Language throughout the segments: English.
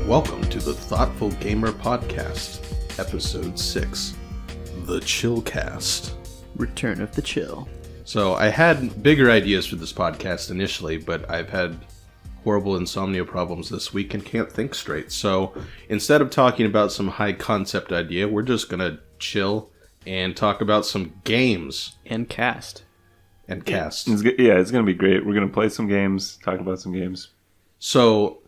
Welcome to the Thoughtful Gamer Podcast, Episode 6, the Chillcast. Return of the Chill. So I had bigger ideas for this podcast initially, but I've had horrible insomnia problems this week and can't think straight. So instead of talking about some high concept idea, we're just going to chill and talk about some games. And cast. And cast. It's going to be great. We're going to play some games, talk about some games. So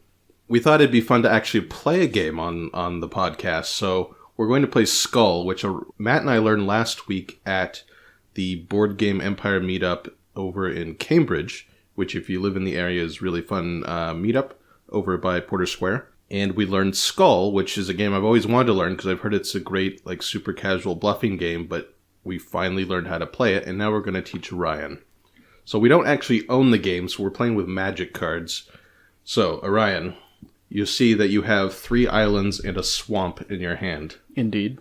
we thought it'd be fun to actually play a game on the podcast. So we're going to play Skull, which Matt and I learned last week at the Board Game Empire meetup over in Cambridge, which if you live in the area is really fun meetup over by Porter Square. And we learned Skull, which is a game I've always wanted to learn because I've heard it's a great like super casual bluffing game, but we finally learned how to play it, and now we're going to teach Orion. So we don't actually own the game, so we're playing with magic cards. So, Orion, you see that you have 3 islands and a swamp in your hand. Indeed.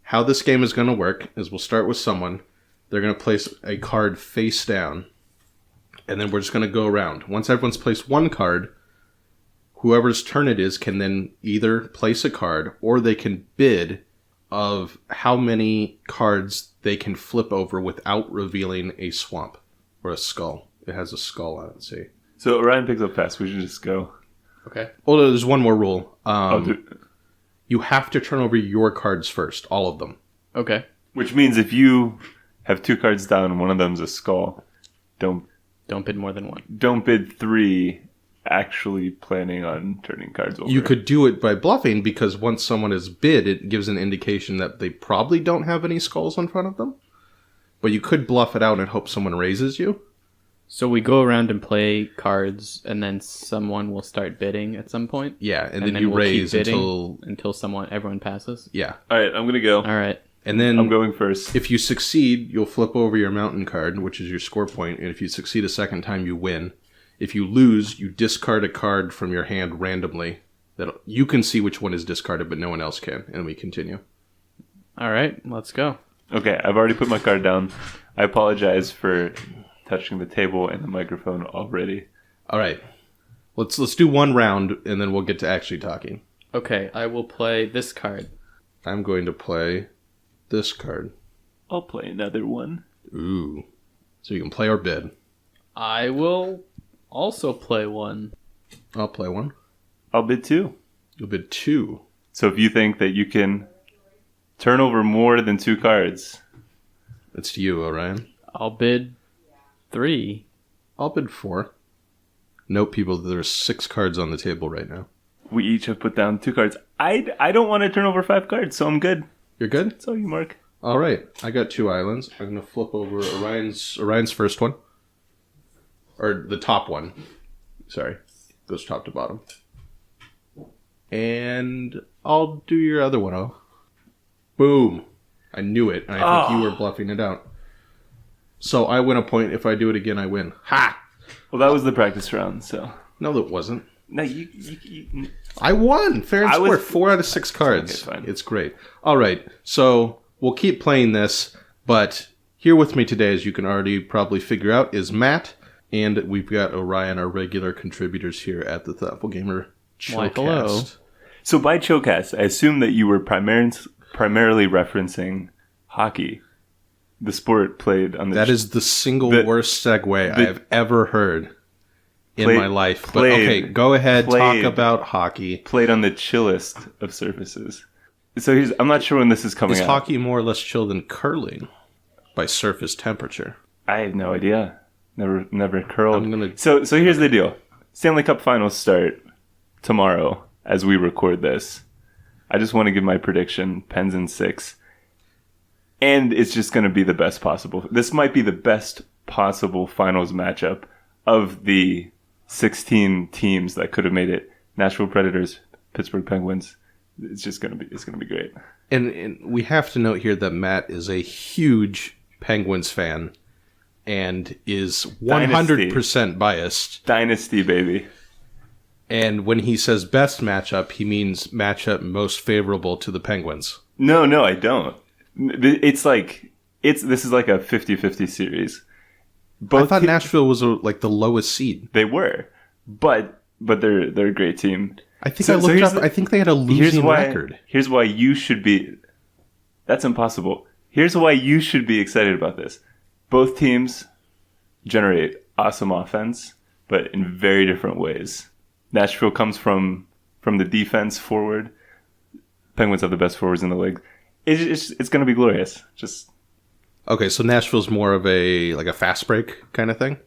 How this game is going to work is we'll start with someone. They're going to place a card face down, and then we're just going to go around. Once everyone's placed one card, whoever's turn it is can then either place a card or they can bid of how many cards they can flip over without revealing a swamp or a skull. It has a skull on it, see? So Orion picks up fast. We should just go. Okay. Oh, there's one more rule. You have to turn over your cards first, all of them. Okay. Which means if you have 2 cards down and one of them's a skull, don't bid more than one. Don't bid 3 actually planning on turning cards over. You could do it by bluffing because once someone is bid, it gives an indication that they probably don't have any skulls in front of them. But you could bluff it out and hope someone raises you. So we go around and play cards, and then someone will start bidding at some point? Yeah, and then you we'll raise keep bidding until everyone passes? Yeah. All right, I'm going to go. All right. And then I'm going first. If you succeed, you'll flip over your mountain card, which is your score point, and if you succeed a second time, you win. If you lose, you discard a card from your hand randomly. That you can see which one is discarded, but no one else can, and we continue. All right, let's go. Okay, I've already put my card down. I apologize for touching the table and the microphone already. All right. Let's do one round, and then we'll get to actually talking. Okay, I will play this card. I'm going to play this card. I'll play another one. Ooh. So you can play or bid. I will also play one. I'll play one. I'll bid 2. You'll bid 2. So if you think that you can turn over more than 2 cards... It's to you, Orion. I'll bid 3. I'll bid 4. Note, people, there's 6 cards on the table right now. We each have put down 2 cards. I don't want to turn over 5 cards, so I'm good. You're good? So you, Marc. All right. I got 2 islands. I'm going to flip over Orion's first one. Or the top one. Sorry. Goes top to bottom. And I'll do your other one. Boom. I knew it. And I think you were bluffing it out. So I win a point. If I do it again, I win. Ha! Well, that was the practice round, so... No, that wasn't. No, you... I won! Fair and square. 4 out of 6 cards. Okay, fine. It's great. All right. So we'll keep playing this. But here with me today, as you can already probably figure out, is Matt. And we've got Orion, our regular contributors here at the Thoughtful Gamer Chillcast. Why, hello. So by Chillcast, I assume that you were primarily referencing hockey. The sport played on the... That is the single worst segue I have ever heard in my life. But okay, go ahead, talk about hockey. Played on the chillest of surfaces. So I'm not sure when this is coming out. Is hockey more or less chill than curling by surface temperature? I have no idea. Never curled. So here's the deal. Stanley Cup finals start tomorrow as we record this. I just want to give my prediction. Pens in 6. And it's just going to be the best possible. This might be the best possible finals matchup of the 16 teams that could have made it. Nashville Predators, Pittsburgh Penguins. It's going to be great. And we have to note here that Matt is a huge Penguins fan and is 100% biased. Dynasty, baby. And when he says best matchup, he means matchup most favorable to the Penguins. No, I don't. This is like a 50-50 series. I thought Nashville was like the lowest seed. They were, but they're a great team. I think I looked up. I think they had a losing record. Here's why you should be. That's impossible. Here's why you should be excited about this. Both teams generate awesome offense, but in very different ways. Nashville comes from the defense forward. Penguins have the best forwards in the league. It's going to be glorious. Just okay. So Nashville's more of a fast break kind of thing.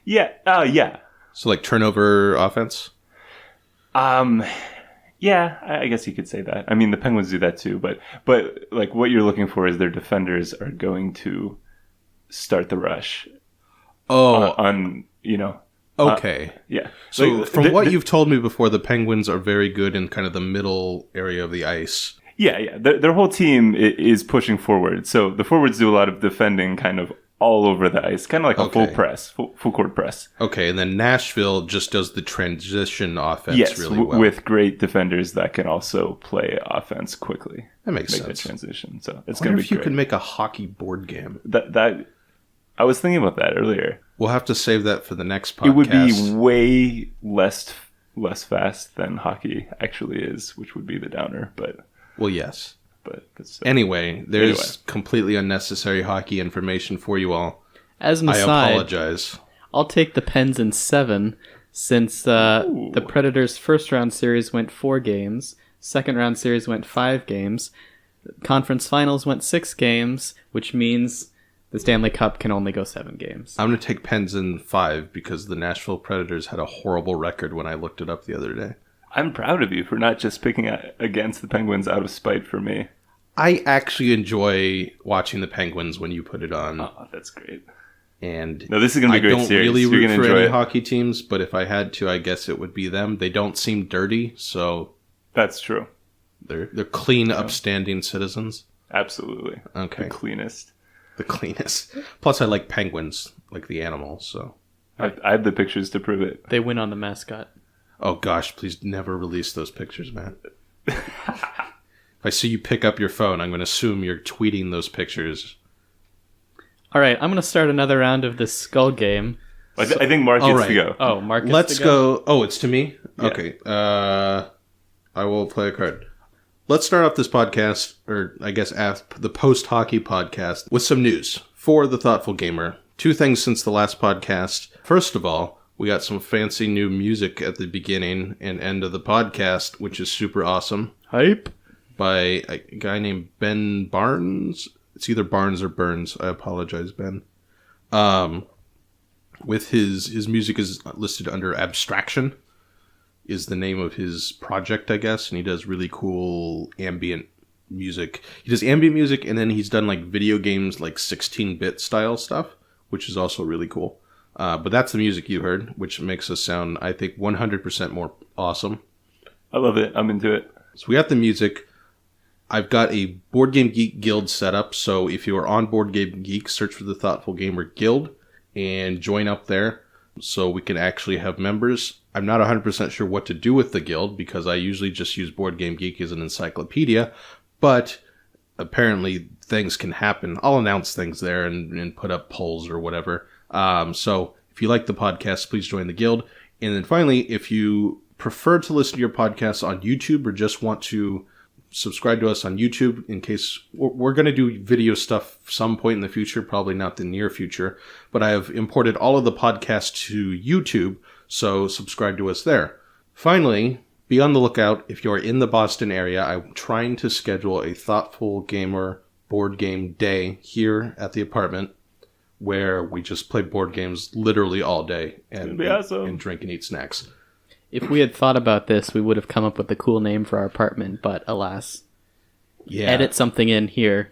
Yeah. Yeah. So like turnover offense. Yeah, I guess you could say that. I mean, the Penguins do that too, but like what you're looking for is their defenders are going to start the rush. Oh, Okay. Yeah. So from what you've told me before, the Penguins are very good in kind of the middle area of the ice. Yeah. Their whole team is pushing forward. So the forwards do a lot of defending kind of all over the ice, kind of like a full press, full court press. Okay, and then Nashville just does the transition offense really well. With great defenders that can also play offense quickly. That makes sense. That transition. So it's going to be great. If you could make a hockey board game. That I was thinking about that earlier. We'll have to save that for the next podcast. It would be way less fast than hockey actually is, which would be the downer. But well, yes. But anyway, there's completely unnecessary hockey information for you all. As an aside, I apologize. I'll take the Pens in 7 since the Predators' first round series went 4 games, second round series went 5 games, conference finals went 6 games, which means the Stanley Cup can only go 7 games. I'm going to take Pens in 5 because the Nashville Predators had a horrible record when I looked it up the other day. I'm proud of you for not just picking against the Penguins out of spite for me. I actually enjoy watching the Penguins when you put it on. Oh, that's great. And no, this is going to be a great series. I don't really root for any it. hockey teams, but if I had to, I guess it would be them. They don't seem dirty, so... That's true. They're clean, upstanding citizens. Absolutely. Okay. The cleanest. The cleanest. Plus, I like penguins, like the animal, so... I have the pictures to prove it. They win on the mascot. Oh, gosh, please never release those pictures, man. If I see you pick up your phone, I'm going to assume you're tweeting those pictures. All right, I'm going to start another round of this skull game. I think Marc gets to go. Oh, Marc gets Let's to go? Oh, it's to me? Yeah. Okay. I will play a card. Let's start off this podcast, or I guess the post-hockey podcast, with some news for the Thoughtful Gamer. 2 things since the last podcast. First of all, we got some fancy new music at the beginning and end of the podcast, which is super awesome. Hype. By a guy named Ben Barnes. It's either Barnes or Burns. I apologize, Ben. With his music is listed under Abstraction, is the name of his project, I guess, and he does really cool ambient music. He does ambient music, and then he's done like video games, like 16-bit style stuff, which is also really cool. But that's the music you heard, which makes us sound, I think, 100% more awesome. I love it. I'm into it. So we got the music. I've got a Board Game Geek guild set up, so if you are on Board Game Geek, search for the Thoughtful Gamer Guild and join up there so we can actually have members. I'm not 100% sure what to do with the guild because I usually just use Board Game Geek as an encyclopedia, but apparently things can happen. I'll announce things there and put up polls or whatever. So if you like the podcast, please join the guild. And then finally, if you prefer to listen to your podcasts on YouTube or just want to subscribe to us on YouTube in case we're going to do video stuff some point in the future, probably not the near future, but I have imported all of the podcasts to YouTube, so subscribe to us there. Finally, be on the lookout if you're in the Boston area. I'm trying to schedule a Thoughtful Gamer board game day here at the apartment where we just play board games literally all day and drink and eat snacks. If we had thought about this, we would have come up with a cool name for our apartment, but alas. Yeah. Edit something in here.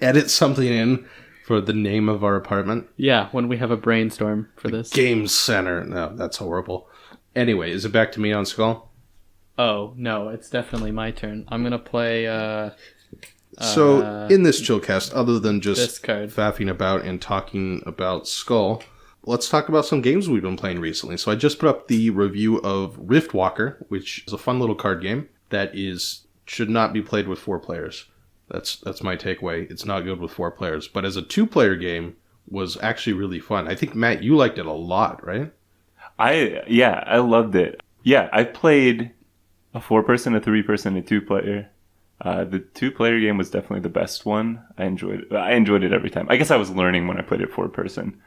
Edit something in for the name of our apartment? Yeah, when we have a brainstorm for this. Game Center. No, that's horrible. Anyway, is it back to me on Skull? Oh, no, it's definitely my turn. I'm going to play... So, in this Chillcast, other than just card, faffing about and talking about Skull... Let's talk about some games we've been playing recently. So I just put up the review of Riftwalker, which is a fun little card game that should not be played with 4 players. That's my takeaway. It's not good with 4 players. But as a 2-player game, was actually really fun. I think, Matt, you liked it a lot, right? I loved it. Yeah, I played A 4-person, a 3-person, a 2-player. The 2-player game was definitely the best one. I enjoyed it every time. I guess I was learning when I played it 4-person,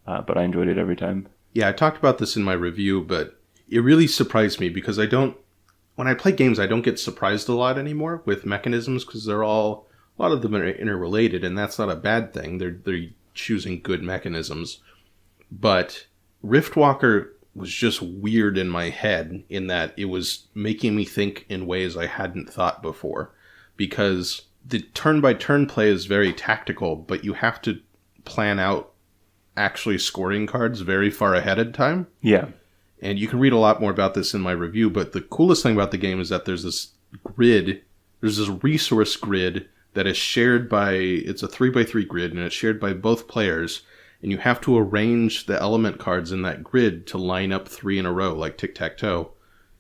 but I enjoyed it every time. Yeah, I talked about this in my review, but it really surprised me because when I play games, I don't get surprised a lot anymore with mechanisms because a lot of them are interrelated, and that's not a bad thing. They're choosing good mechanisms. But Riftwalker was just weird in my head in that it was making me think in ways I hadn't thought before. Because the turn-by-turn play is very tactical, but you have to plan out actually scoring cards very far ahead of time. Yeah. And you can read a lot more about this in my review, but the coolest thing about the game is that there's this resource grid that is shared it's a 3x3 grid, and it's shared by both players, and you have to arrange the element cards in that grid to line up 3 in a row, like tic-tac-toe,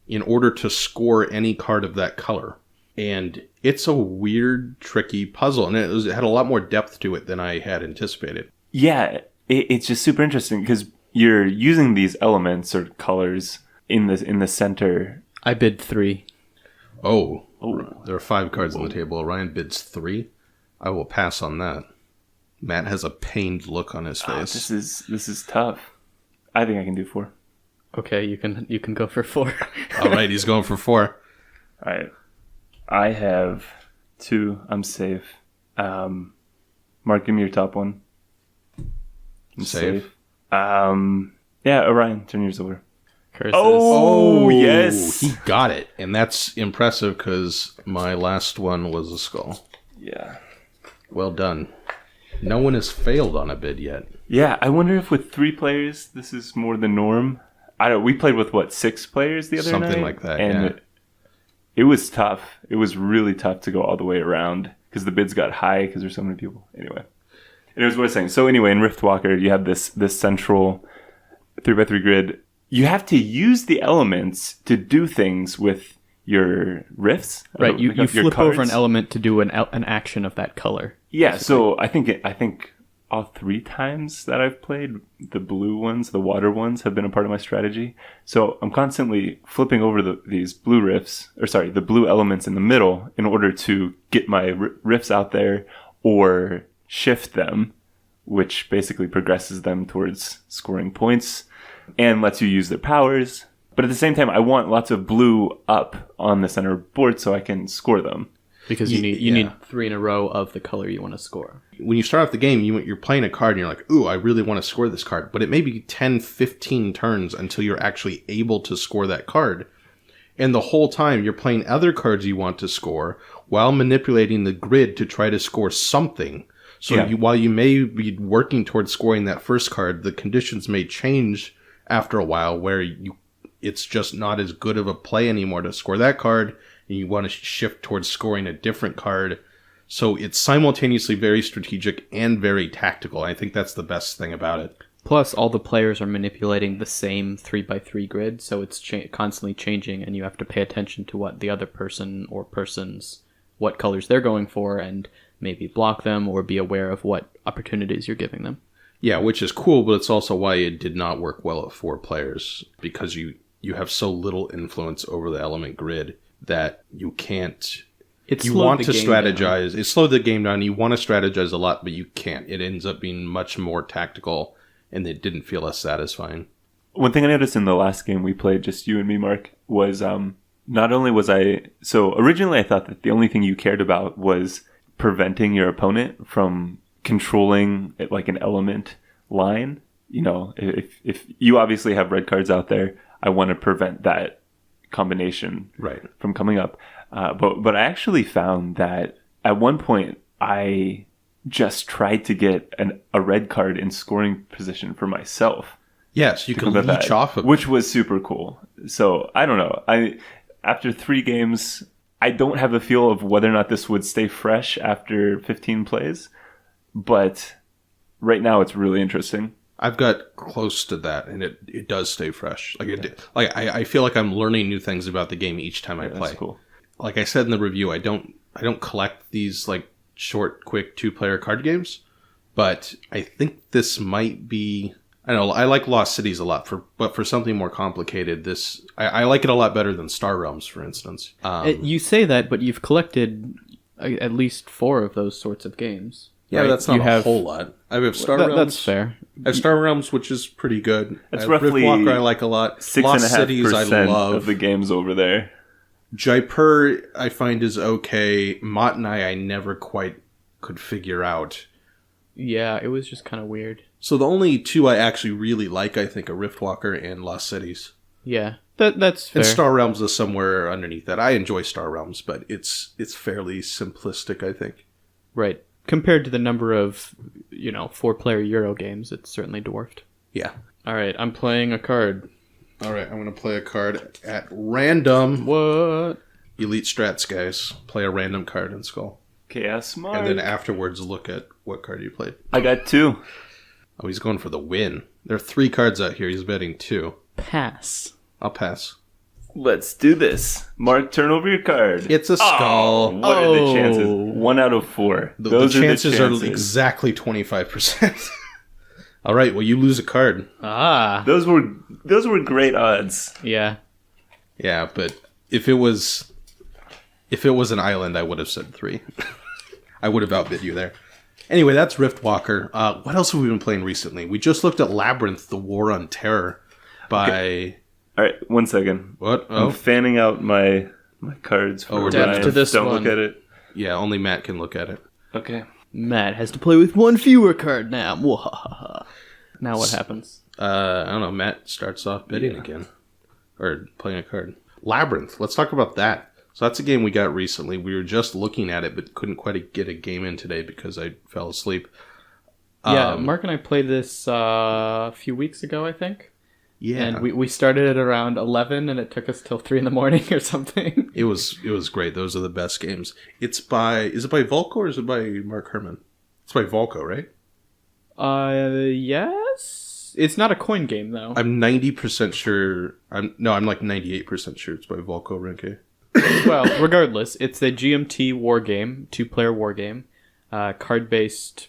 in order to score any card of that color. And it's a weird, tricky puzzle, and it had a lot more depth to it than I had anticipated. Yeah, it's just super interesting, because you're using these elements or colors in the center. I bid 3. Oh, there are 5 cards on the table. Orion bids 3. I will pass on that. Matt has a pained look on his face. This is tough. I think I can do 4. Okay, you can go for 4. All right, he's going for 4. All right. I have 2. I'm safe. Marc, give me your top one. I'm safe. Yeah, Orion, turn yours over. Curses. Oh, yes. He got it. And that's impressive because my last one was a skull. Yeah. Well done. No one has failed on a bid yet. Yeah, I wonder if with 3 players, this is more the norm. We played with, 6 players the other night? Something like that, and yeah. It was tough. It was really tough to go all the way around because the bids got high because there's so many people. Anyway. And it was what I was saying. So anyway, in Riftwalker, you have this central 3x3 grid. You have to use the elements to do things with your rifts. Right, you flip over an element to do an action of that color. Yeah, basically. So I think all 3 times that I've played, the blue ones, the water ones, have been a part of my strategy. So I'm constantly flipping over these blue rifts, the blue elements in the middle in order to get my rifts out there or shift them, which basically progresses them towards scoring points and lets you use their powers. But at the same time, I want lots of blue up on the center board so I can score them. Because you need 3 in a row of the color you want to score. When you start off the game, you're playing a card and you're like, ooh, I really want to score this card. But it may be 10, 15 turns until you're actually able to score that card. And the whole time, you're playing other cards you want to score while manipulating the grid to try to score something. So while you may be working towards scoring that first card, the conditions may change after a while where it's just not as good of a play anymore to score that card, and you want to shift towards scoring a different card. So it's simultaneously very strategic and very tactical. I think that's the best thing about it. Plus, all the players are manipulating the same 3x3 grid, so it's constantly changing, and you have to pay attention to what the other person or persons, what colors they're going for, and maybe block them or be aware of what opportunities you're giving them. Yeah, which is cool, but it's also why it did not work well at 4 players, because you have so little influence over the element grid that you can't... You want to strategize. Down. It slowed the game down. You want to strategize a lot, but you can't. It ends up being much more tactical, and it didn't feel as satisfying. One thing I noticed in the last game we played, just you and me, Marc, was not only was I... So originally I thought that the only thing you cared about was preventing your opponent from controlling like an element line. You know, if you obviously have red cards out there, I want to prevent that combination from coming up. But I actually found that at one point I just tried to get a red card in scoring position for myself. Yes, you can leech off of it. Which was super cool. So I don't know. After 3 games, I don't have a feel of whether or not this would stay fresh after 15 plays. But right now it's really interesting. I've got close to that, and it does stay fresh. I feel like I'm learning new things about the game each time I play. That's cool. Like I said in the review, I don't collect these like short, quick 2-player card games, but I think this might be I know I like Lost Cities a lot, but for something more complicated, I like it a lot better than Star Realms, for instance. You say that, but you've collected at least 4 of those sorts of games. Yeah, right? that's not a whole lot. I have Star Realms. That's fair. I have Star Realms, which is pretty good. That's roughly Riftwalker I like a lot. Lost Cities I love. Of the games over there. Jaipur I find is okay. Matanai I never quite could figure out. Yeah, it was just kind of weird. So the only 2 I actually really like, I think, are Riftwalker and Lost Cities. Yeah, that's fair. And Star Realms is somewhere underneath that. I enjoy Star Realms, but it's fairly simplistic, I think. Right. Compared to the number of, 4-player Euro games, it's certainly dwarfed. Yeah. All right, I'm playing a card. All right, I'm going to play a card at random. What? Elite Strats, guys. Play a random card in Skull. Chaos Marc. And then afterwards, look at what card you played. I got 2. Oh, he's going for the win. There are 3 cards out here. He's betting 2. Pass. I'll pass. Let's do this. Marc, turn over your card. It's a skull. What are the chances? 1 out of 4. The chances are exactly 25%. All right, well, you lose a card. Those were great odds. Yeah. Yeah, but if it was an island, I would have said 3. I would have outbid you there. Anyway, that's Riftwalker. What else have we been playing recently? We just looked at Labyrinth, The War on Terror by... Okay. All right, 1 second. What? I'm fanning out my cards for Ryan. To this Don't one. look at it. Yeah, only Matt can look at it. Okay. Matt has to play with 1 fewer card now. Now what happens? I don't know. Matt starts off bidding again. Or playing a card. Labyrinth. Let's talk about that. So that's a game we got recently. We were just looking at it, but couldn't quite get a game in today because I fell asleep. Yeah, Marc and I played this a few weeks ago, I think. Yeah. And we started at around 11, and it took us till 3 in the morning or something. It was great. Those are the best games. Is it by Volko or is it by Mark Herman? It's by Volko, right? Yes. It's not a coin game, though. I'm 90% sure. I'm like 98% sure it's by Volko Renke. Well, regardless, it's a GMT war game, 2-player war game, card-based,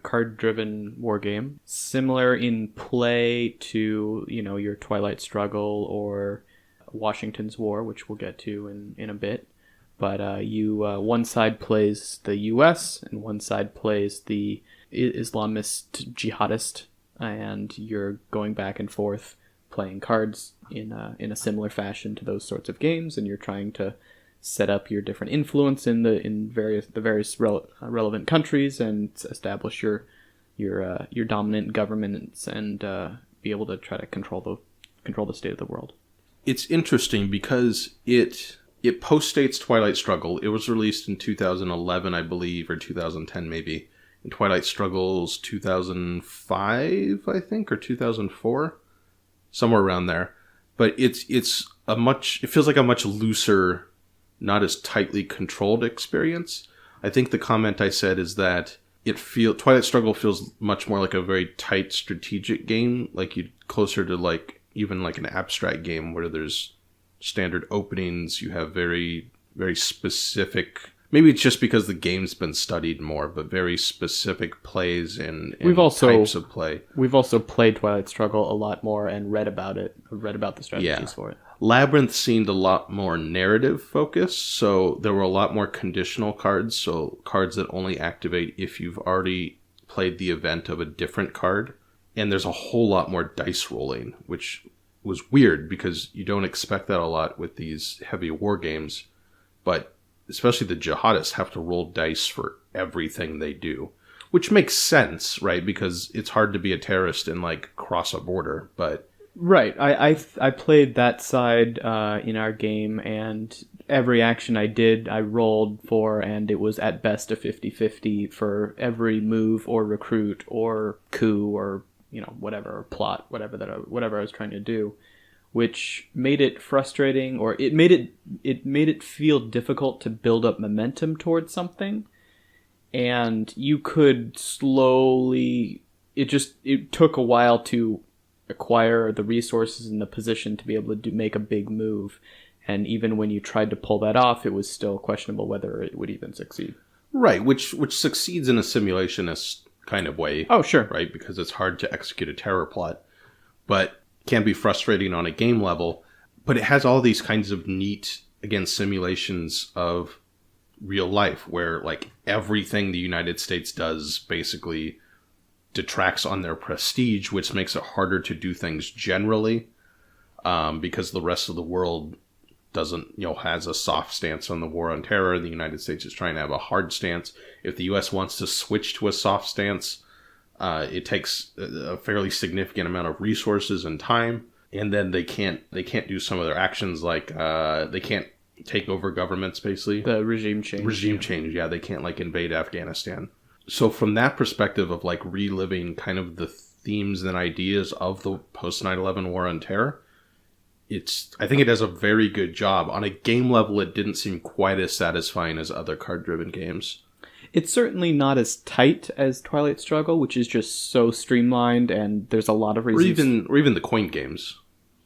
card-driven war game. Similar in play to, your Twilight Struggle or Washington's War, which we'll get to in a bit. But one side plays the U.S. and one side plays the Islamist jihadist, and you're going back and forth playing cards in a similar fashion to those sorts of games, and you're trying to set up your different influence in various relevant countries and establish your dominant governments and be able to try to control the state of the world. It's interesting because it postdates Twilight Struggle. It was released in 2011, I believe, or 2010 maybe. And Twilight Struggle's 2005, I think, or 2004, somewhere around there. But it feels like a much looser, not as tightly controlled experience. I think the comment I said is that Twilight Struggle feels much more like a very tight strategic game, like closer to even like an abstract game where there's standard openings. You have very, very specific. Maybe it's just because the game's been studied more, but very specific plays and types of play. We've also played Twilight Struggle a lot more and read about it. Read about the strategies for it. Labyrinth seemed a lot more narrative focused, so there were a lot more conditional cards, so cards that only activate if you've already played the event of a different card. And there's a whole lot more dice rolling, which was weird because you don't expect that a lot with these heavy war games. But especially the jihadists have to roll dice for everything they do, which makes sense, right? Because it's hard to be a terrorist and cross a border, but... Right. I played that side in our game, and every action I did, I rolled for, and it was at best a 50-50 for every move or recruit or coup or, whatever, or plot, whatever I was trying to do, which made it frustrating, or it made it feel difficult to build up momentum towards something, and you could slowly... It took a while to acquire the resources and the position to be able to make a big move, and even when you tried to pull that off, it was still questionable whether it would even succeed. Right, which succeeds in a simulationist kind of way. Oh, sure. Right? Because it's hard to execute a terror plot. But can be frustrating on a game level. But it has all these kinds of neat, again, simulations of real life where like everything the United States does basically detracts on their prestige, which makes it harder to do things generally, because the rest of the world doesn't, has a soft stance on the war on terror. The United States is trying to have a hard stance. If the U.S. wants to switch to a soft stance, it takes a fairly significant amount of resources and time, and then they can't do some of their actions, like they can't take over governments, basically. The regime change. Yeah, they can't like invade Afghanistan. So from that perspective of like reliving kind of the themes and ideas of the post 9/11 war on terror, I think it does a very good job. On a game level, it didn't seem quite as satisfying as other card-driven games. It's certainly not as tight as Twilight Struggle, which is just so streamlined, and there's a lot of reasons. Or even the coin games.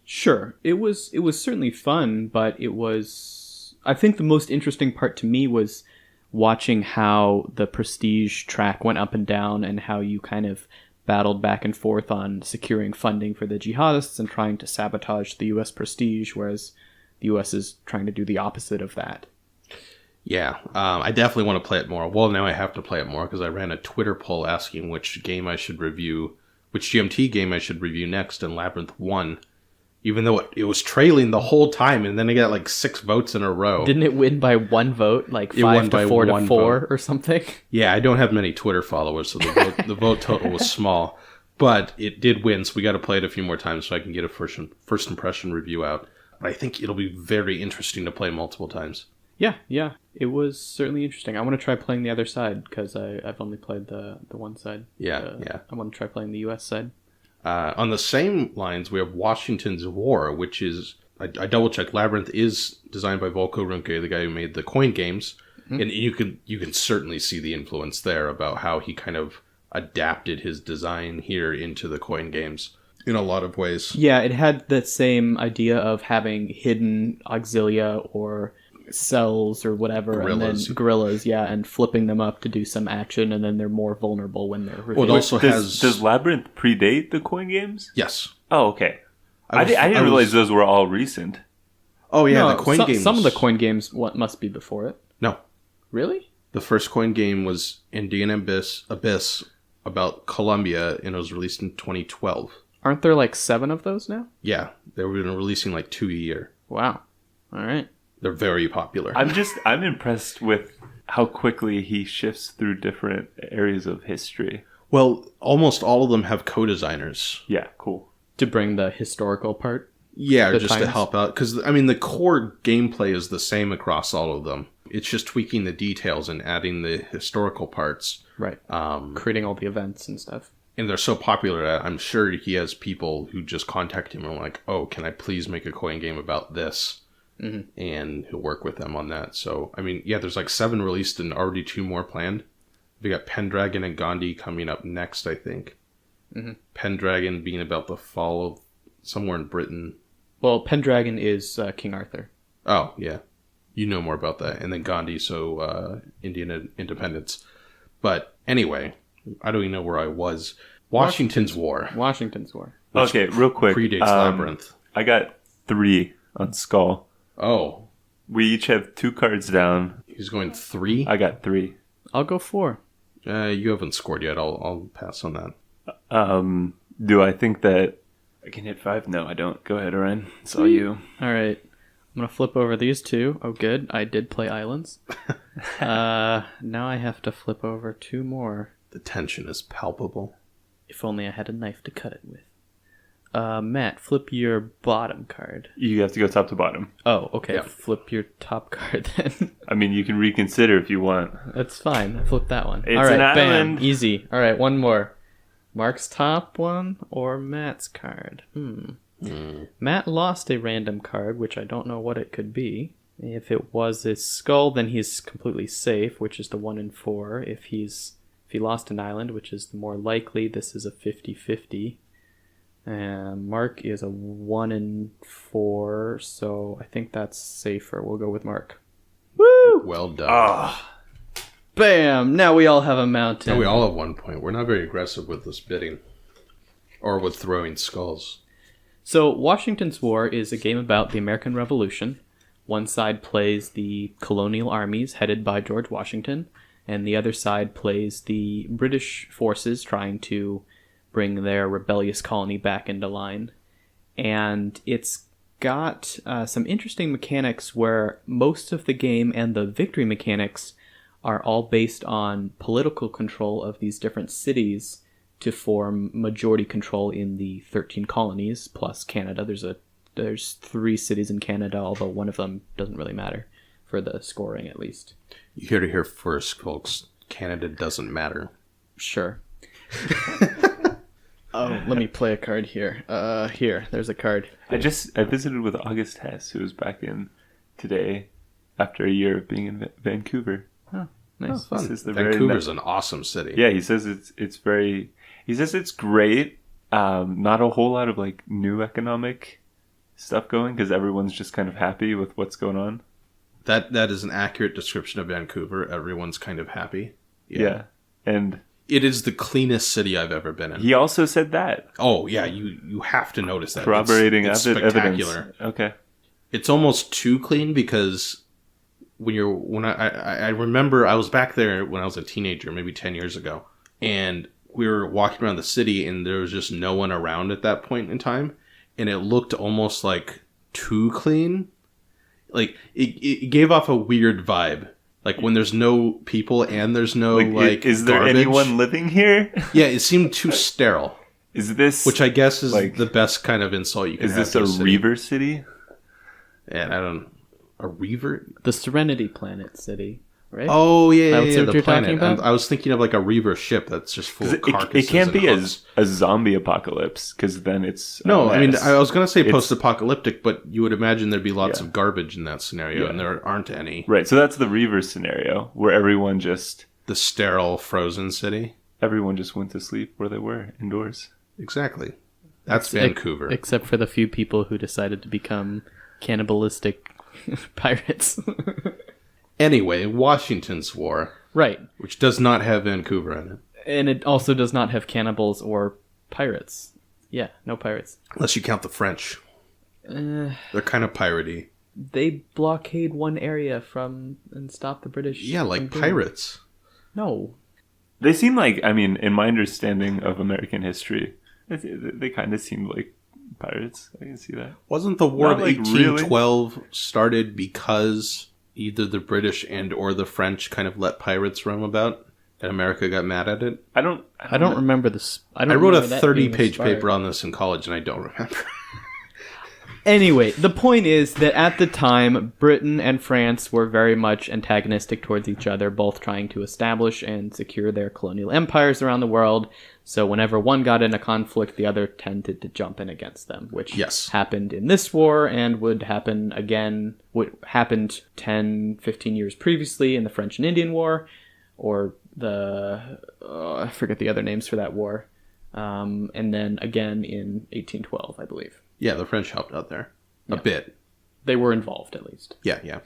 Sure, it was certainly fun, but it was. I think the most interesting part to me was watching how the prestige track went up and down, and how you kind of battled back and forth on securing funding for the jihadists and trying to sabotage the U.S. prestige, whereas the U.S. is trying to do the opposite of that. Yeah, I definitely want to play it more. Well, now I have to play it more because I ran a Twitter poll asking which GMT game I should review next, and Labyrinth won, even though it was trailing the whole time, and then it got like 6 votes in a row. Didn't it win by 1 vote, like 5 to 4 to 4 or something? Yeah, I don't have many Twitter followers, so the vote total was small, but it did win. So we got to play it a few more times so I can get a first impression review out. But I think it'll be very interesting to play multiple times. Yeah, it was certainly interesting. I want to try playing the other side because I've only played the one side. Yeah. I want to try playing the U.S. side. On the same lines, we have Washington's War, which is, I double-checked, Labyrinth is designed by Volko Runke, the guy who made the coin games, and you can certainly see the influence there about how he kind of adapted his design here into the coin games in a lot of ways. Yeah, it had that same idea of having hidden auxilia or cells or whatever, Guerrillas. And then guerrillas, and flipping them up to do some action, and then they're more vulnerable when they're revealed. Well, it also does Labyrinth predate the coin games? Yes. Oh, okay. I didn't realize those were all recent. Oh, yeah, the coin games. Some of the coin games must be before it. No. Really? The first coin game was Indian Abyss about Colombia, and it was released in 2012. Aren't there like 7 of those now? Yeah, they were releasing like 2 a year. Wow. All right. They're very popular. I'm impressed with how quickly he shifts through different areas of history. Well, almost all of them have co-designers. Yeah, cool. To bring the historical part? Yeah, or just to help out. Because, I mean, the core gameplay is the same across all of them. It's just tweaking the details and adding the historical parts. Right. Creating all the events and stuff. And they're so popular that I'm sure he has people who just contact him and are like, oh, can I please make a coin game about this? Mm-hmm. And he'll work with them on that. So, I mean, yeah, there's like 7 released and already 2 more planned. We got Pendragon and Gandhi coming up next, I think. Mm-hmm. Pendragon being about the fall of somewhere in Britain. Well, Pendragon is King Arthur. Oh, yeah. You know more about that. And then Gandhi, so Indian independence. But anyway, I don't even know where I was. Washington's War. Okay, real quick. Predates Labyrinth. I got 3 on Skull. Oh. We each have 2 cards down. He's going 3? I got 3. I'll go 4. You haven't scored yet. I'll pass on that. Do I think that I can hit 5? No, I don't. Go ahead, Orion. It's all you. All right. I'm going to flip over these 2. Oh, good. I did play Islands. Now I have to flip over 2 more. The tension is palpable. If only I had a knife to cut it with. Matt, flip your bottom card. You have to go top to bottom. Oh, okay. Yeah. Flip your top card then. I mean, you can reconsider if you want. That's fine. Flip that one. It's all right, an island. Bam. Easy. All right, one more. Marc's top one or Matt's card? Matt lost a random card, which I don't know what it could be. If it was a skull, then he's completely safe, which is the 1 in 4. If he lost an island, which is the more likely, this is a 50-50. And Marc is a 1 in 4, so I think that's safer. We'll go with Marc. Woo! Well done. Bam! Now we all have a mountain. And we all have 1 point. We're not very aggressive with this bidding. Or with throwing skulls. So, Washington's War is a game about the American Revolution. One side plays the colonial armies headed by George Washington, and the other side plays the British forces trying to bring their rebellious colony back into line. And it's got some interesting mechanics where most of the game and the victory mechanics are all based on political control of these different cities to form majority control in the 13 colonies, plus Canada. There's 3 cities in Canada, although one of them doesn't really matter for the scoring, at least. You heard it here first, folks. Canada doesn't matter. Sure. Oh, let me play a card here. Here, there's a card. I visited with August Hess, who was back in today after a year of being in Vancouver. Oh, nice. Oh, fun. Vancouver's an awesome city. Yeah, he says it's very. He says it's great. Not a whole lot of like new economic stuff going because everyone's just kind of happy with what's going on. That is an accurate description of Vancouver. Everyone's kind of happy. Yeah. And it is the cleanest city I've ever been in. He also said that. Oh yeah, you have to notice that. Corroborating it's spectacular. Evidence. Okay. It's almost too clean because when I remember I was back there when I was a teenager, maybe 10 years ago, and we were walking around the city and there was just no one around at that point in time, and it looked almost like too clean. Like it gave off a weird vibe. Like when there's no people and there's no is there garbage. Anyone living here? Yeah, it seemed too sterile. Is this which I guess is the best kind of insult you can have. Is this a Reaver city? Yeah, a Reaver? The Serenity Planet city, right? Oh yeah, That's what the you're planet. talking about? I was thinking of like a Reaver ship that's just full of carcasses. It can't be hooks. a zombie apocalypse because then it's no. I mean, I was gonna say post-apocalyptic, but you would imagine there'd be lots of garbage in that scenario, and there aren't any. Right. So that's the Reaver scenario where everyone just the sterile frozen city. Everyone just went to sleep where they were indoors. Exactly. That's Vancouver, except for the few people who decided to become cannibalistic pirates. Anyway, Washington's War. Right. Which does not have Vancouver in it. And it also does not have cannibals or pirates. Yeah, no pirates. Unless you count the French. They're kind of piratey. They blockade one area and stop the British. Yeah, like pirates. No. They seem like, I mean, in my understanding of American history, they kind of seemed like pirates. I can see that. Wasn't the War of 1812 started because either the British and or the French kind of let pirates roam about, and America got mad at it? I don't remember this. I wrote a 30-page paper on this in college, and I don't remember. Anyway, the point is that at the time, Britain and France were very much antagonistic towards each other, both trying to establish and secure their colonial empires around the world. So whenever one got in a conflict, the other tended to jump in against them, which happened in this war and would happen again, what happened 10, 15 years previously in the French and Indian War, or I forget the other names for that war, and then again in 1812, I believe. Yeah, the French helped out there a bit. They were involved, at least. Yeah.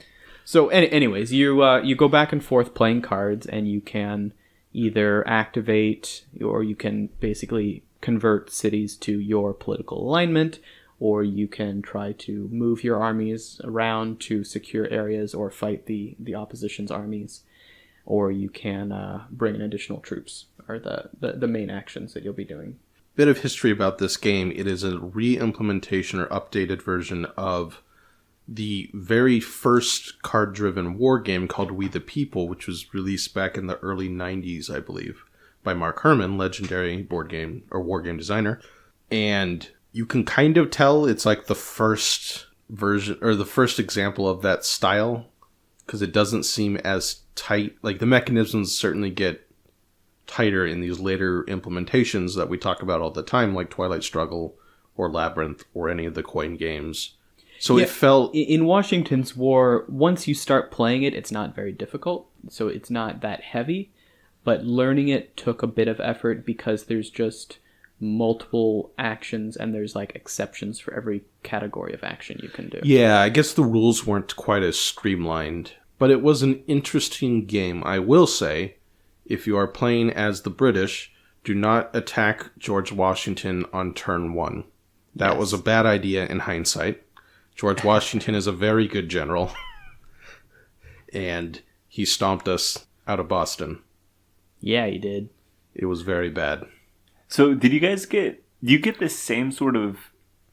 So, anyways, you go back and forth playing cards, and you can either activate, or you can basically convert cities to your political alignment, or you can try to move your armies around to secure areas or fight the opposition's armies, or you can bring in additional troops, are the main actions that you'll be doing. Bit of history about this game. It is a re-implementation or updated version of the very first card-driven war game called We the People, which was released back in the early 90s, I believe, by Marc Herman, legendary board game or war game designer. And you can kind of tell it's like the first version or the first example of that style, because it doesn't seem as tight. Like the mechanisms certainly get tighter in these later implementations that we talk about all the time, like Twilight Struggle or Labyrinth or any of the coin games. So it felt... In Washington's War, once you start playing it, it's not very difficult. So it's not that heavy. But learning it took a bit of effort because there's just multiple actions and there's like exceptions for every category of action you can do. Yeah, I guess the rules weren't quite as streamlined But it was an interesting game. I will say, if you are playing as the British, do not attack George Washington on turn 1. That was a bad idea in hindsight. George Washington is a very good general. And he stomped us out of Boston. Yeah, he did. It was very bad. So did you guys get the same sort of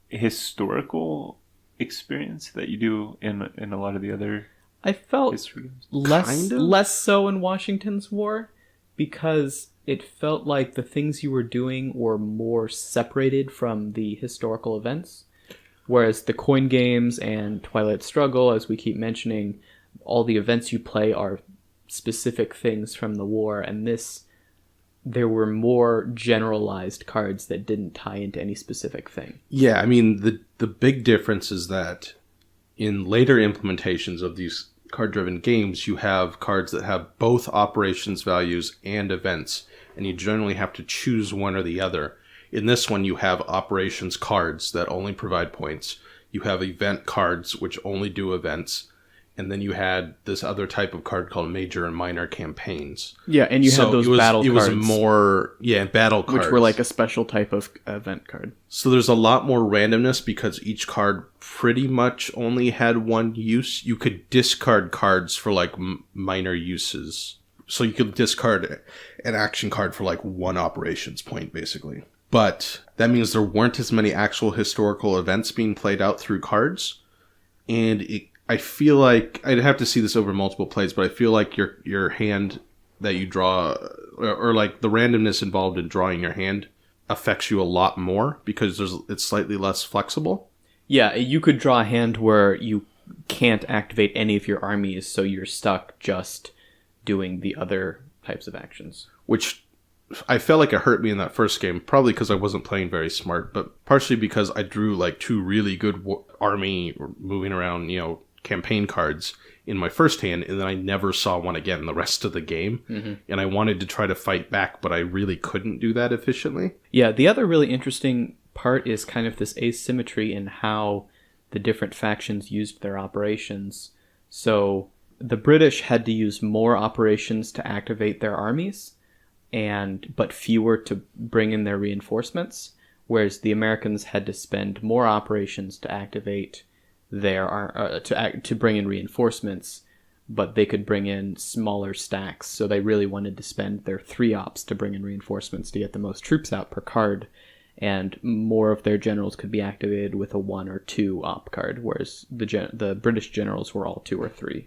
historical experience that you do in a lot of the other I felt history games? less so in Washington's War, because it felt like the things you were doing were more separated from the historical events, whereas the coin games and Twilight Struggle, as we keep mentioning, all the events you play are specific things from the war, and there were more generalized cards that didn't tie into any specific thing. Yeah, I mean, the big difference is that in later implementations of these card-driven games, you have cards that have both operations values and events, and you generally have to choose one or the other. In this one, you have operations cards that only provide points. You have event cards, which only do events. And then you had this other type of card called major and minor campaigns. Yeah, and you had those battle cards. It was more, battle cards. Which were like a special type of event card. So there's a lot more randomness because each card pretty much only had one use. You could discard cards for like minor uses. So you could discard an action card for like one operations point, basically. But that means there weren't as many actual historical events being played out through cards. And I feel like, I'd have to see this over multiple plays, but I feel like your hand that you draw, or like the randomness involved in drawing your hand, affects you a lot more because it's slightly less flexible. Yeah, you could draw a hand where you can't activate any of your armies, so you're stuck just doing the other types of actions. Which I felt like it hurt me in that first game, probably because I wasn't playing very smart, but partially because I drew like 2 really good army moving around, campaign cards in my first hand, and then I never saw one again the rest of the game. Mm-hmm. And I wanted to try to fight back, but I really couldn't do that efficiently. Yeah, the other really interesting part is kind of this asymmetry in how the different factions used their operations. So the British had to use more operations to activate their armies, but fewer to bring in their reinforcements, whereas the Americans had to spend more operations to activate to bring in reinforcements, but they could bring in smaller stacks. So they really wanted to spend their 3 ops to bring in reinforcements to get the most troops out per card, and more of their generals could be activated with a 1 or 2 op card, whereas the British generals were all 2 or 3.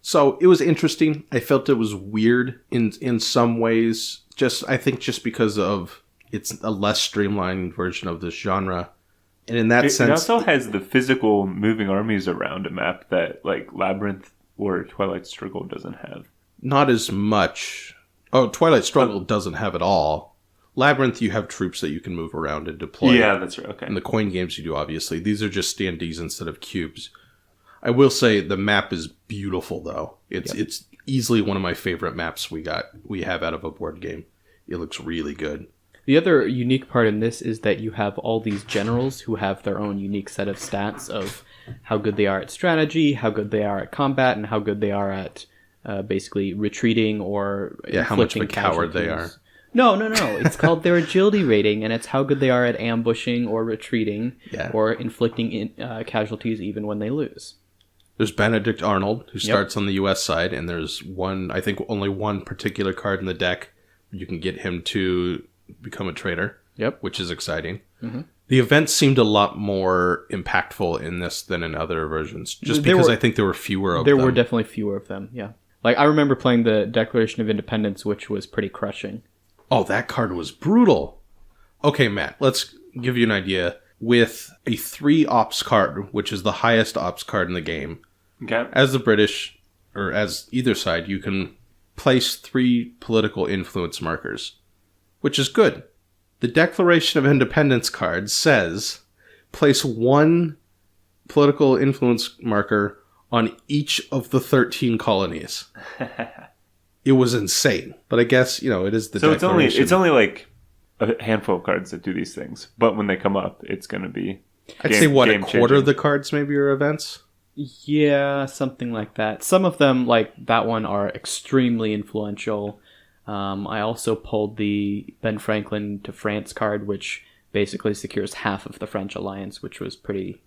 So it was interesting. I felt it was weird in some ways. I think just because of it's a less streamlined version of this genre. And in that sense, it also has the physical moving armies around a map that like Labyrinth or Twilight Struggle doesn't have. Not as much. Oh, Twilight Struggle doesn't have it all. Labyrinth, you have troops that you can move around and deploy. Yeah, that's right. Okay. And the coin games you do, obviously. These are just standees instead of cubes. I will say the map is beautiful, though. It's easily one of my favorite maps we have out of a board game. It looks really good. The other unique part in this is that you have all these generals who have their own unique set of stats of how good they are at strategy, how good they are at combat, and how good they are at basically retreating or how much of a coward they are. No. It's called their agility rating, and it's how good they are at ambushing or retreating or inflicting casualties even when they lose. There's Benedict Arnold, who starts on the U.S. side, and there's only one particular card in the deck where you can get him to become a traitor, which is exciting. Mm-hmm. The events seemed a lot more impactful in this than in other versions, because I think there were fewer of them. There were definitely fewer of them, yeah. Like, I remember playing the Declaration of Independence, which was pretty crushing. Oh, that card was brutal. Okay, Matt, let's give you an idea. With a 3 ops card, which is the highest ops card in the game, as the British, or as either side, you can place 3 political influence markers, which is good. The Declaration of Independence card says, place 1 political influence marker on each of the 13 colonies. It was insane. But I guess, it is the Declaration. So it's only like a handful of cards that do these things. But when they come up, it's going to be I'd say, a quarter of the cards maybe are events? Yeah, something like that. Some of them, like that one, are extremely influential. I also pulled the Ben Franklin to France card, which basically secures half of the French alliance, which was pretty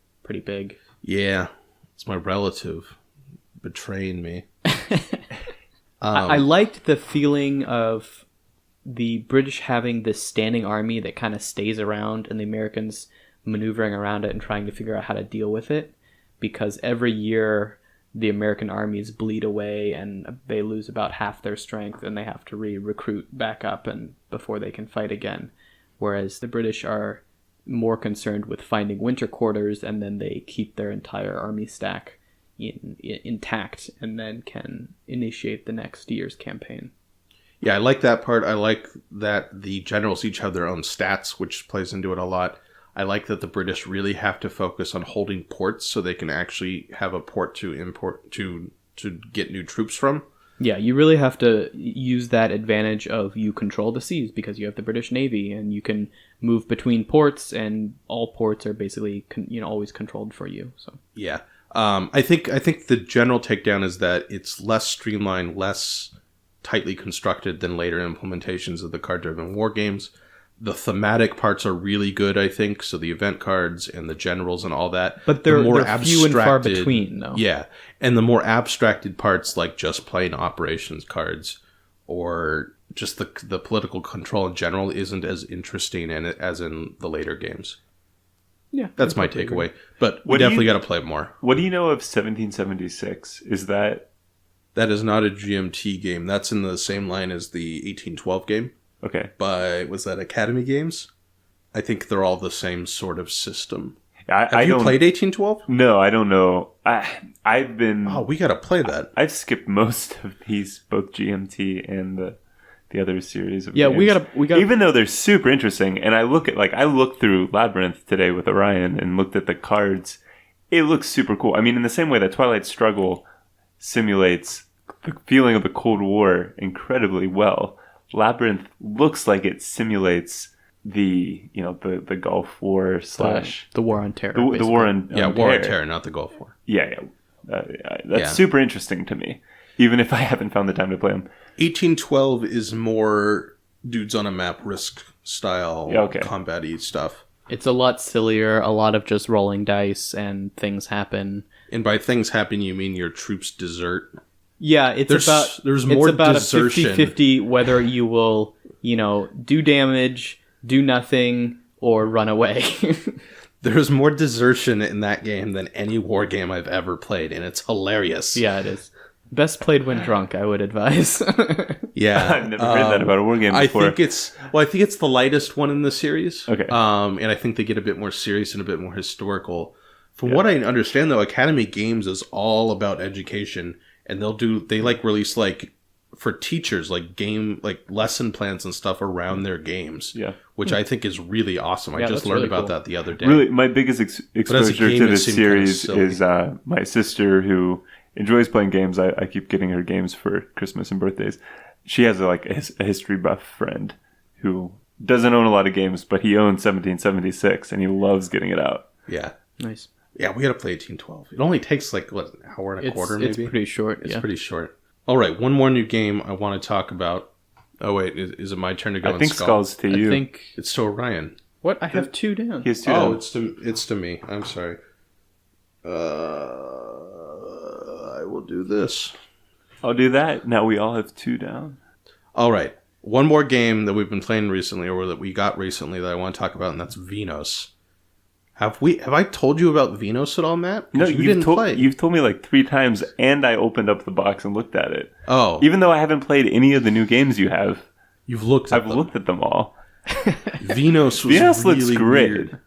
big. Yeah, it's my relative betraying me. I liked the feeling of the British having this standing army that kind of stays around and the Americans maneuvering around it and trying to figure out how to deal with it, because every year the American armies bleed away and they lose about half their strength and they have to recruit back up and before they can fight again. Whereas the British are more concerned with finding winter quarters, and then they keep their entire army stack intact and then can initiate the next year's campaign. Yeah, I like that part. I like that the generals each have their own stats, which plays into it a lot. I like that the British really have to focus on holding ports so they can actually have a port to import to get new troops from. Yeah, you really have to use that advantage of you control the seas because you have the British Navy and you can move between ports, and all ports are basically always controlled for you. So yeah, I think the general takedown is that it's less streamlined, less tightly constructed than later implementations of the card-driven war games. The thematic parts are really good, I think. So the event cards and the generals and all that. But they're few and far between, though. Yeah. And the more abstracted parts, like just plain operations cards or just the political control in general, isn't as interesting as in the later games. Yeah. That's my takeaway. But we definitely got to play more. What do you know of 1776? Is that... That is not a GMT game. That's in the same line as the 1812 game. Okay. Was that Academy Games? I think they're all the same sort of system. Have you played 1812? No, I don't know. I've been... Oh, we got to play that. I've skipped most of these, both GMT and the other series of games. We got. Even though they're super interesting, and I looked through Labyrinth today with Orion and looked at the cards. It looks super cool. I mean, in the same way that Twilight Struggle simulates the feeling of the Cold War incredibly well, Labyrinth looks like it simulates the Gulf War / the War on Terror. The war on War on Terror, not the Gulf War. Yeah. That's super interesting to me, even if I haven't found the time to play them. 1812 is more dudes on a map risk style combat-y stuff. It's a lot sillier, a lot of just rolling dice and things happen. And by things happen, you mean your troops desert? Yeah, there's more desertion. A 50-50 whether you will, do damage, do nothing, or run away. There's more desertion in that game than any war game I've ever played, and it's hilarious. Yeah, it is. Best played when drunk, I would advise. Yeah. I've never heard that about a war game before. I think it's the lightest one in the series. Okay. And I think they get a bit more serious and a bit more historical. From what I understand, though, Academy Games is all about education. And they release for teachers lesson plans and stuff around their games. Yeah, which I think is really awesome. I just learned about that the other day. Really, my biggest exposure to this series is my sister, who enjoys playing games. I keep getting her games for Christmas and birthdays. She has a history buff friend who doesn't own a lot of games, but he owns 1776 and he loves getting it out. Yeah, nice. Yeah, we got to play 1812. It only takes an hour and a quarter, maybe? It's pretty short, It's pretty short. All right, one more new game I want to talk about. Oh, wait, is it my turn to go I think Skull's to you. I think it's to Orion. What? I have 2 down. He has 2 down. It's to me. I'm sorry. I will do this. I'll do that. Now we all have 2 down. All right. One more game that we've been playing recently, or that we got recently, that I want to talk about, and that's Vinhos. Have I told you about Vinhos at all, Matt? No, you've told me 3 times, and I opened up the box and looked at it. Oh. Even though I haven't played any of the new games you have. I've looked at them all. Vinhos looks great. Weird.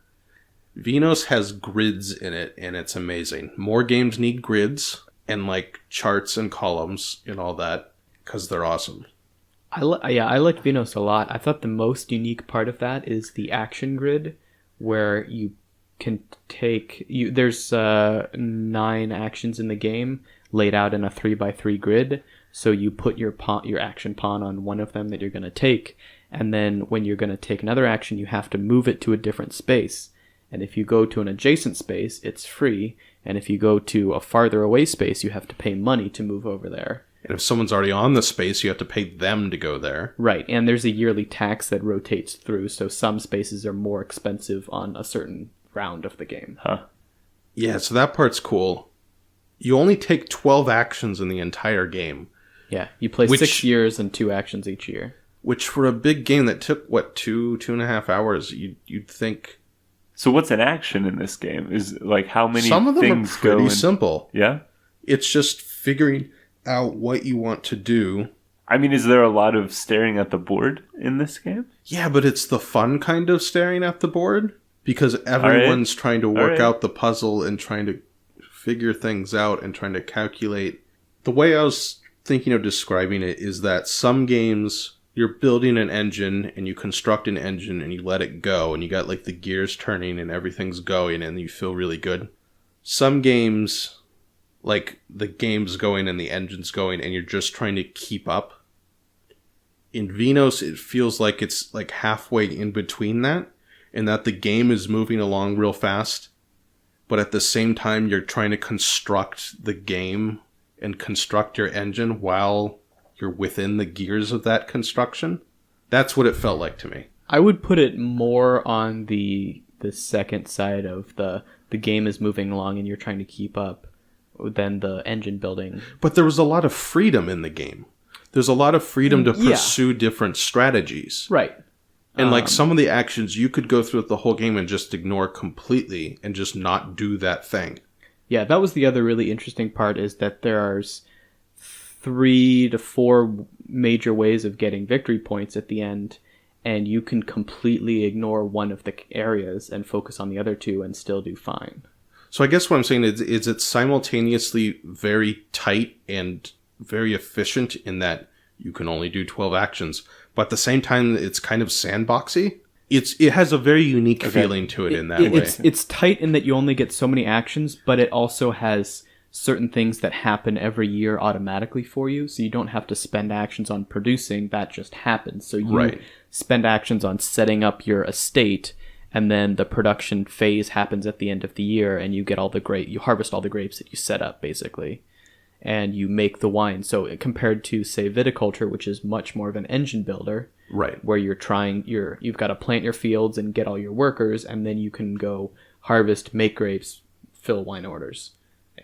Vinhos has grids in it, and it's amazing. More games need grids and charts and columns and all that, because they're awesome. I liked Vinhos a lot. I thought the most unique part of that is the action grid, where you can there's 9 actions in the game laid out in a 3x3 grid, so you put your action pawn on one of them that you're going to take, and then when you're going to take another action, you have to move it to a different space, and if you go to an adjacent space, it's free, And if you go to a farther away space, you have to pay money to move over there. And if someone's already on the space, you have to pay them to go there. Right, and there's a yearly tax that rotates through, so some spaces are more expensive on a certain round of the game. Huh. Yeah, so that part's cool. You only take 12 actions in the entire game. Yeah, you play 6 years and 2 actions each year. Which for a big game that took, 2.5 hours, you'd think... So what's an action in this game? Is like how many Some of them things are pretty go in... simple. Yeah? It's just figuring out what you want to do. I mean, is there a lot of staring at the board in this game? Yeah, but it's the fun kind of staring at the board. Because everyone's trying to work out the puzzle and trying to figure things out and trying to calculate. The way I was thinking of describing it is that some games, you're building an engine and you construct an engine and you let it go and you got like the gears turning and everything's going and you feel really good. Some games, like the game's going and the engine's going and you're just trying to keep up. In Vinhos, it feels like it's like halfway in between that, and that the game is moving along real fast, but at the same time you're trying to construct the game and construct your engine while you're within the gears of that construction. That's what it felt like to me. I would put it more on the second side of the game is moving along and you're trying to keep up than the engine building. But there was a lot of freedom in the game. There's a lot of freedom to pursue different strategies. Right. And like some of the actions you could go through the whole game and just ignore completely and just not do that thing. Yeah, that was the other really interesting part, is that there's 3 to 4 major ways of getting victory points at the end, and you can completely ignore one of the areas and focus on the other 2 and still do fine. So I guess what I'm saying is it's simultaneously very tight and very efficient in that you can only do 12 actions, but at the same time it's kind of sandboxy. It has a very unique feeling to it in that way. It's tight in that you only get so many actions, but it also has certain things that happen every year automatically for you, so you don't have to spend actions on producing. That just happens. So you spend actions on setting up your estate, and then the production phase happens at the end of the year, and you get you harvest all the grapes that you set up, basically, and you make the wine. So compared to, say, viticulture, which is much more of an engine builder, right, where you've got to plant your fields and get all your workers, and then you can go harvest, make grapes, fill wine orders,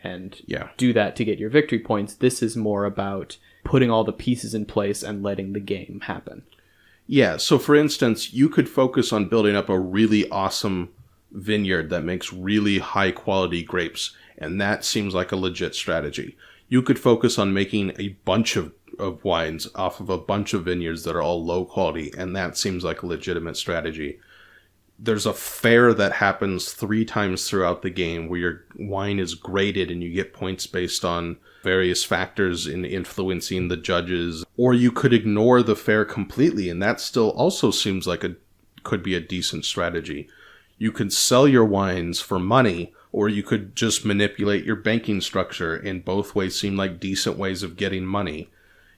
and do that to get your victory points. This is more about putting all the pieces in place and letting the game happen. Yeah, so for instance, you could focus on building up a really awesome vineyard that makes really high quality grapes, and that seems like a legit strategy. You could focus on making a bunch of wines off of a bunch of vineyards that are all low quality, and that seems like a legitimate strategy. There's a fair that happens 3 times throughout the game where your wine is graded and you get points based on various factors in influencing the judges. Or you could ignore the fair completely, and that still also seems like could be a decent strategy. You could sell your wines for money, or you could just manipulate your banking structure, and both ways seem like decent ways of getting money.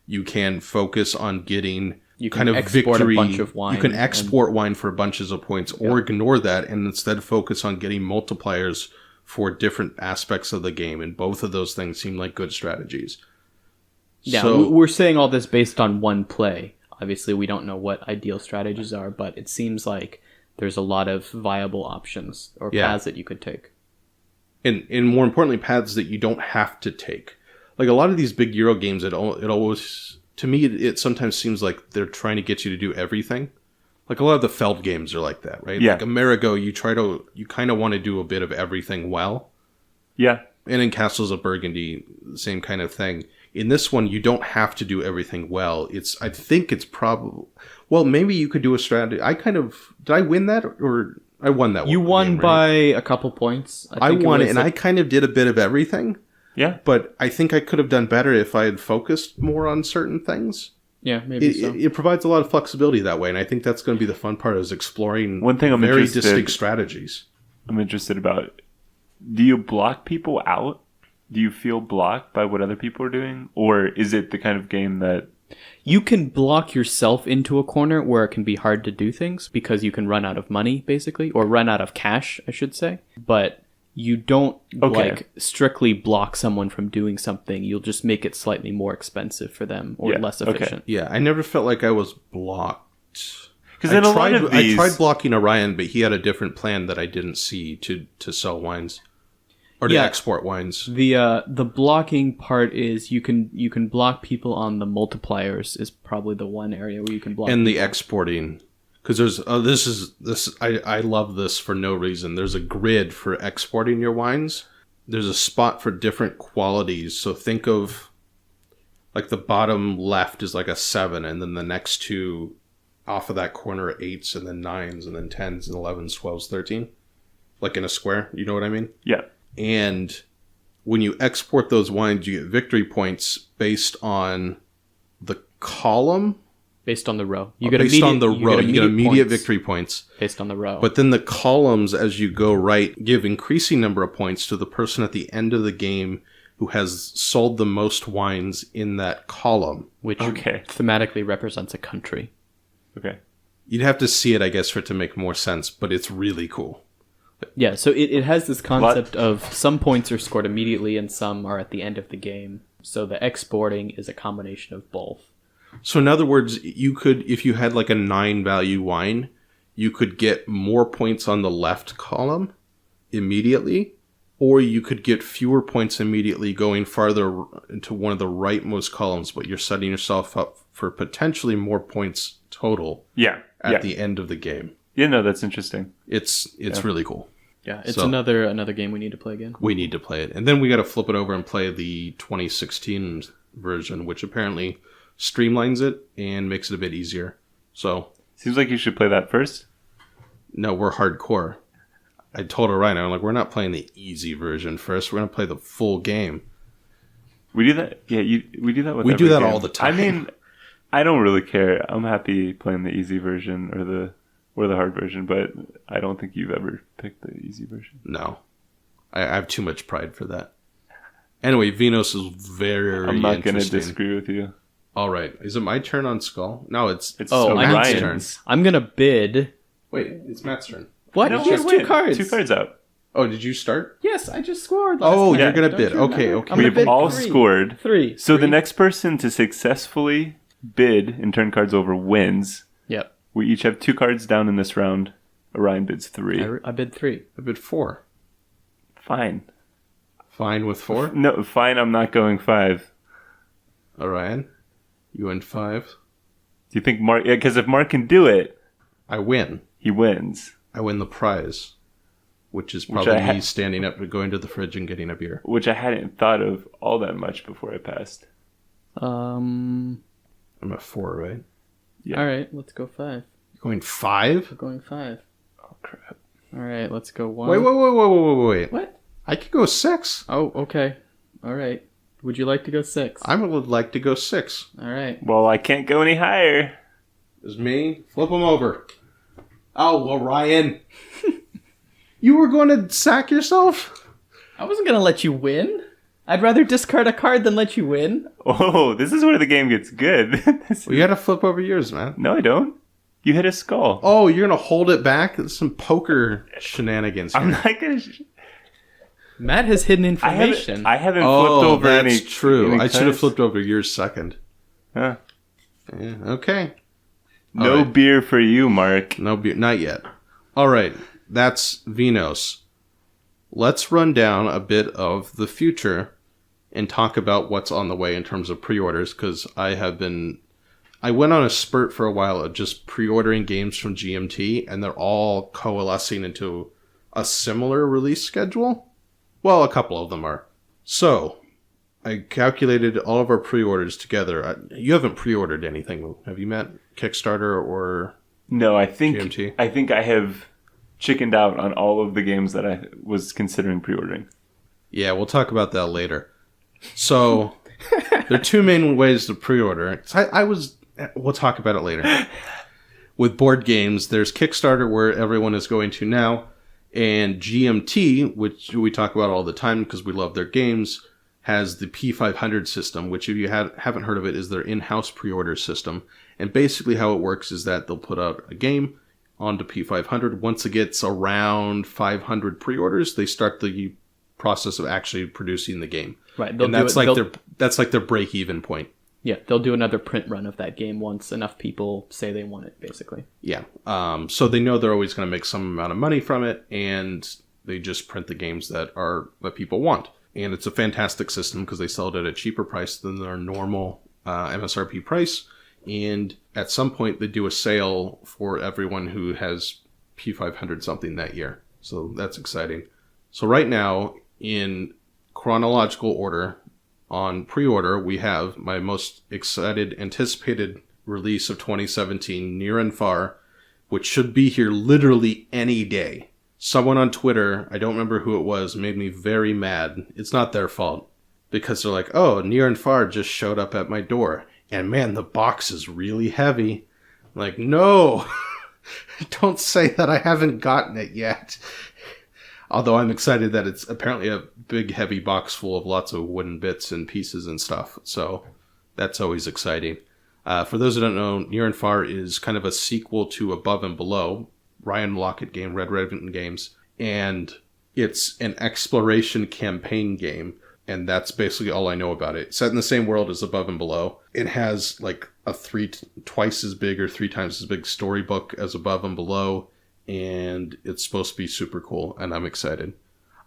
You can focus on getting kind of victory. A bunch of wine. You can export wine for bunches of points, or ignore that and instead focus on getting multipliers for different aspects of the game. And both of those things seem like good strategies. Yeah, so, we're saying all this based on one play. Obviously, we don't know what ideal strategies are, but it seems like there's a lot of viable options or paths that you could take. And more importantly, paths that you don't have to take. Like a lot of these big Euro games, it always, to me, it sometimes seems like they're trying to get you to do everything. Like a lot of the Feld games are like that, right? Yeah. Like Amerigo, you kind of want to do a bit of everything well. Yeah. And in Castles of Burgundy, same kind of thing. In this one, you don't have to do everything well. I think it's probably, well, maybe you could do a strategy. Did I win that, or I won that one? You won by a couple points. I won it, and I kind of did a bit of everything. Yeah. But I think I could have done better if I had focused more on certain things. Yeah, maybe so. It provides a lot of flexibility that way, and I think that's going to be the fun part, is exploring very distinct strategies. I'm interested about, do you block people out? Do you feel blocked by what other people are doing? Or is it the kind of game that... You can block yourself into a corner where it can be hard to do things because you can run out of money, basically, or run out of cash, I should say. But you don't Okay. like strictly block someone from doing something. You'll just make it slightly more expensive for them or Yeah, less okay. efficient. Yeah, I never felt like I was blocked. Because in a lot of I these, tried blocking Orion, but he had a different plan that I didn't see to sell wines or to Yeah. export wines. The blocking part is you can block people on the multipliers is probably the one area where you can block. And the exporting, because there's I love this for no reason. There's a grid for exporting your wines. There's a spot for different qualities. So think of like the bottom left is like a 7, and then the next two off of that corner are 8s, and then 9s, and then 10s, and 11s, 12s, 13, like in a square. You know what I mean? yeah, And when you export those wines, you get victory points based on the column. based on the row. You Based on the row. You get immediate points victory points. based on the row. But then the columns, as you go right, give increasing number of points to the person at the end of the game who has sold the most wines in that column. which Okay. thematically represents a country. okay. You'd have to see it, I guess, for it to make more sense, but it's really cool. Yeah, so it has this concept of some points are scored immediately and some are at the end of the game. So the exporting is a combination of both. So in other words, you could, if you had like a 9 value wine, you could get more points on the left column immediately, or you could get fewer points immediately going farther into one of the rightmost columns, but you're setting yourself up for potentially more points total Yeah, at the end of the game. Yeah, no, that's interesting. It's really cool. Yeah, it's So- another game we need to play again. We need to play it. And then we got to flip it over and play the 2016 version, which apparently streamlines it and makes it a bit easier. So, Seems like you should play that first. no, we're hardcore. I told Orion, I'm like, we're not playing the easy version first. We're going to play the full game. We do that. Yeah, we do that with. We do every that game. all the time. I mean, I don't really care. I'm happy playing the easy version or the hard version, but I don't think you've ever picked the easy version. No. I have too much pride for that. Anyway, Vinhos is very I'm not going to interesting. disagree with you. All right. Is it my turn on Skull? No, it's Oh, Matt's Orion's turn. I'm gonna bid. Wait, it's Matt's turn. What? No, He has wait, two cards. 2 cards out. Oh, did you start? Yes, I just scored. Oh, time. you're going to Don't bid. you Okay, remember? okay. I'm gonna We've bid all three. scored. Three. So the Three. next person to successfully bid and turn cards over wins. Yep. We each have 2 cards down in this round. Orion bids 3. I bid 3. I bid 4. Fine. Fine with 4. No, fine. I'm not going 5. Orion, you win 5. Do you think Marc? Yeah, because if Marc can do it, I win. he wins. I win the prize, which is Which probably I me standing up and going to the fridge and getting a beer. Which I hadn't thought of all that much before I passed. I'm at 4, right? Yeah. All right, let's go 5. You're going 5? We're going 5. Oh crap! All right, let's go 1. Wait. What? I could go 6. Oh, okay. All right. Would you like to go 6? I would like to go 6. All right. Well, I can't go any higher. It's me. Flip them over. Oh, Orion. You were going to sack yourself? I wasn't gonna let you win. I'd rather discard a card than let you win. Oh, this is where the game gets good. Well, you got to flip over yours, man. No, I don't. You hit a skull. Oh, you're going to hold it back? There's some poker shenanigans here. I'm not gonna. Matt has hidden information. I haven't flipped over that's any. true. any I should have cards. flipped over yours second. Huh. Yeah, okay. No All right. beer for you, Marc. No beer. Not yet. All right. That's Vinhos. Let's run down a bit of the future and talk about what's on the way in terms of pre-orders, because I went on a spurt for a while of just pre-ordering games from GMT, and they're all coalescing into a similar release schedule. Well, a couple of them are. So, I calculated all of our pre-orders together. You haven't pre-ordered anything, have you, Matt? Kickstarter or No, I think GMT? I have chickened out on all of the games that I was considering pre-ordering. Yeah, we'll talk about that later. So, there are two main ways to pre-order. We'll talk about it later. With board games, there's Kickstarter, where everyone is going to now, and GMT, which we talk about all the time because we love their games, has the P500 system, which if you haven't heard of it, is their in-house pre-order system. And basically how it works is that they'll put out a game onto P500. Once it gets around 500 pre-orders, they start the process of actually producing the game. Right. And that's like their break-even point. Yeah, they'll do another print run of that game once enough people say they want it, basically. Yeah. So they know they're always going to make some amount of money from it, and they just print the games that people want. And it's a fantastic system because they sell it at a cheaper price than their normal MSRP price. And at some point, they do a sale for everyone who has P500 something that year. So that's exciting. So right now, in chronological order, on pre-order, we have my most excited, anticipated release of 2017, Near and Far, which should be here literally any day. Someone on Twitter, I don't remember who it was, made me very mad. It's not their fault. Because they're like, oh, Near and Far just showed up at my door. And man, the box is really heavy. I'm like, no, don't say that I haven't gotten it yet. Although I'm excited that it's apparently a big, heavy box full of lots of wooden bits and pieces and stuff. So that's always exciting. For those who don't know, Near and Far is kind of a sequel to Above and Below, Ryan Lockett game, Red Raven Games. And it's an exploration campaign game. And that's basically all I know about it. Set in the same world as Above and Below. It has like a twice as big or 3 times as big storybook as Above and Below. And it's supposed to be super cool, and I'm excited.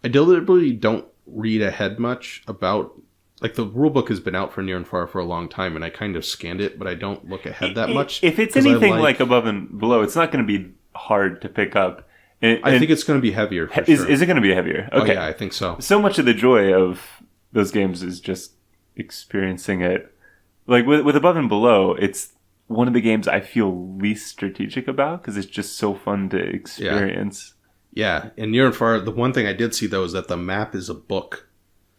I deliberately don't read ahead much about... Like, the rulebook has been out for Near and Far for a long time, and I kind of scanned it, but I don't look ahead that much. If it's anything like Above and Below, it's not going to be hard to pick up. I think it's going to be heavier, for sure. Is it going to be heavier? Okay. Oh, yeah, I think so. So much of the joy of those games is just experiencing it. Like, with Above and Below, it's one of the games I feel least strategic about because it's just so fun to experience. Yeah, and Near and Far, the one thing I did see, though, is that the map is a book.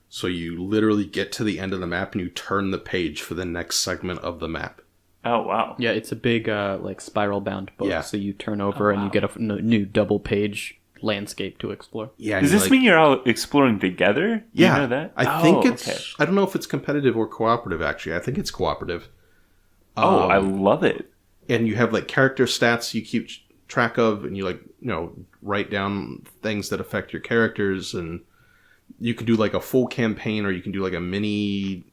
So you literally get to the end of the map and you turn the page for the next segment of the map. Oh, wow. Yeah, it's a big like spiral-bound book, Yeah. So you turn over and you get a new double-page landscape to explore. Yeah. Does this mean you're all exploring together? Do Yeah. you know that? I think it's... Okay. I don't know if it's competitive or cooperative, actually. I think it's cooperative. I love it. And you have like character stats you keep track of, and you write down things that affect your characters, and you can do like a full campaign, or you can do like a mini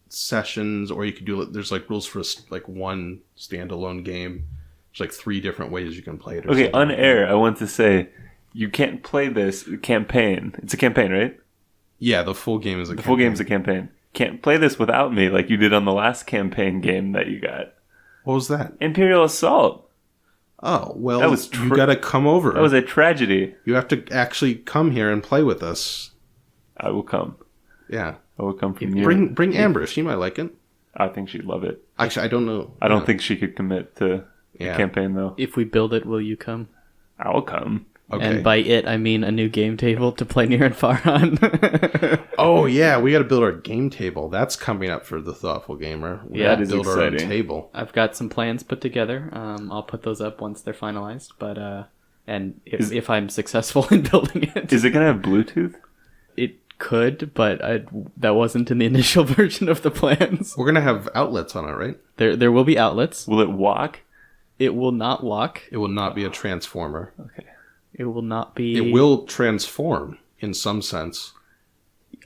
sessions, or you can do there's like rules for like one standalone game. There's like 3 different ways you can play it. Okay, on air, I want to say you can't play this campaign. It's a campaign, right? Yeah, the full game is a campaign. The full game's a campaign. Can't play this without me like you did on the last campaign game that you got. What was that? Imperial Assault. Oh, well, That was you gotta come over. That was a tragedy. You have to actually come here and play with us. I will come. Yeah. I will come from you. Bring Amber. She might like it. I think she'd love it. Actually, I don't know. I don't think she could commit to the campaign, though. If we build it, will you come? I'll come. Okay. And by it, I mean a new game table to play Near and Far on. Oh, yeah. We got to build our game table. That's coming up for the Thoughtful Gamer. We Yeah, gotta that is build our own exciting. table. I've got some plans put together. I'll put those up once they're finalized. But and if I'm successful in building it, Is it going to have Bluetooth? it could, but that wasn't in the initial version of the plans. We're going to have outlets on it, right? There will be outlets. Will it walk? It will not walk. It will not be a transformer. Okay. It will not be. It will transform in some sense.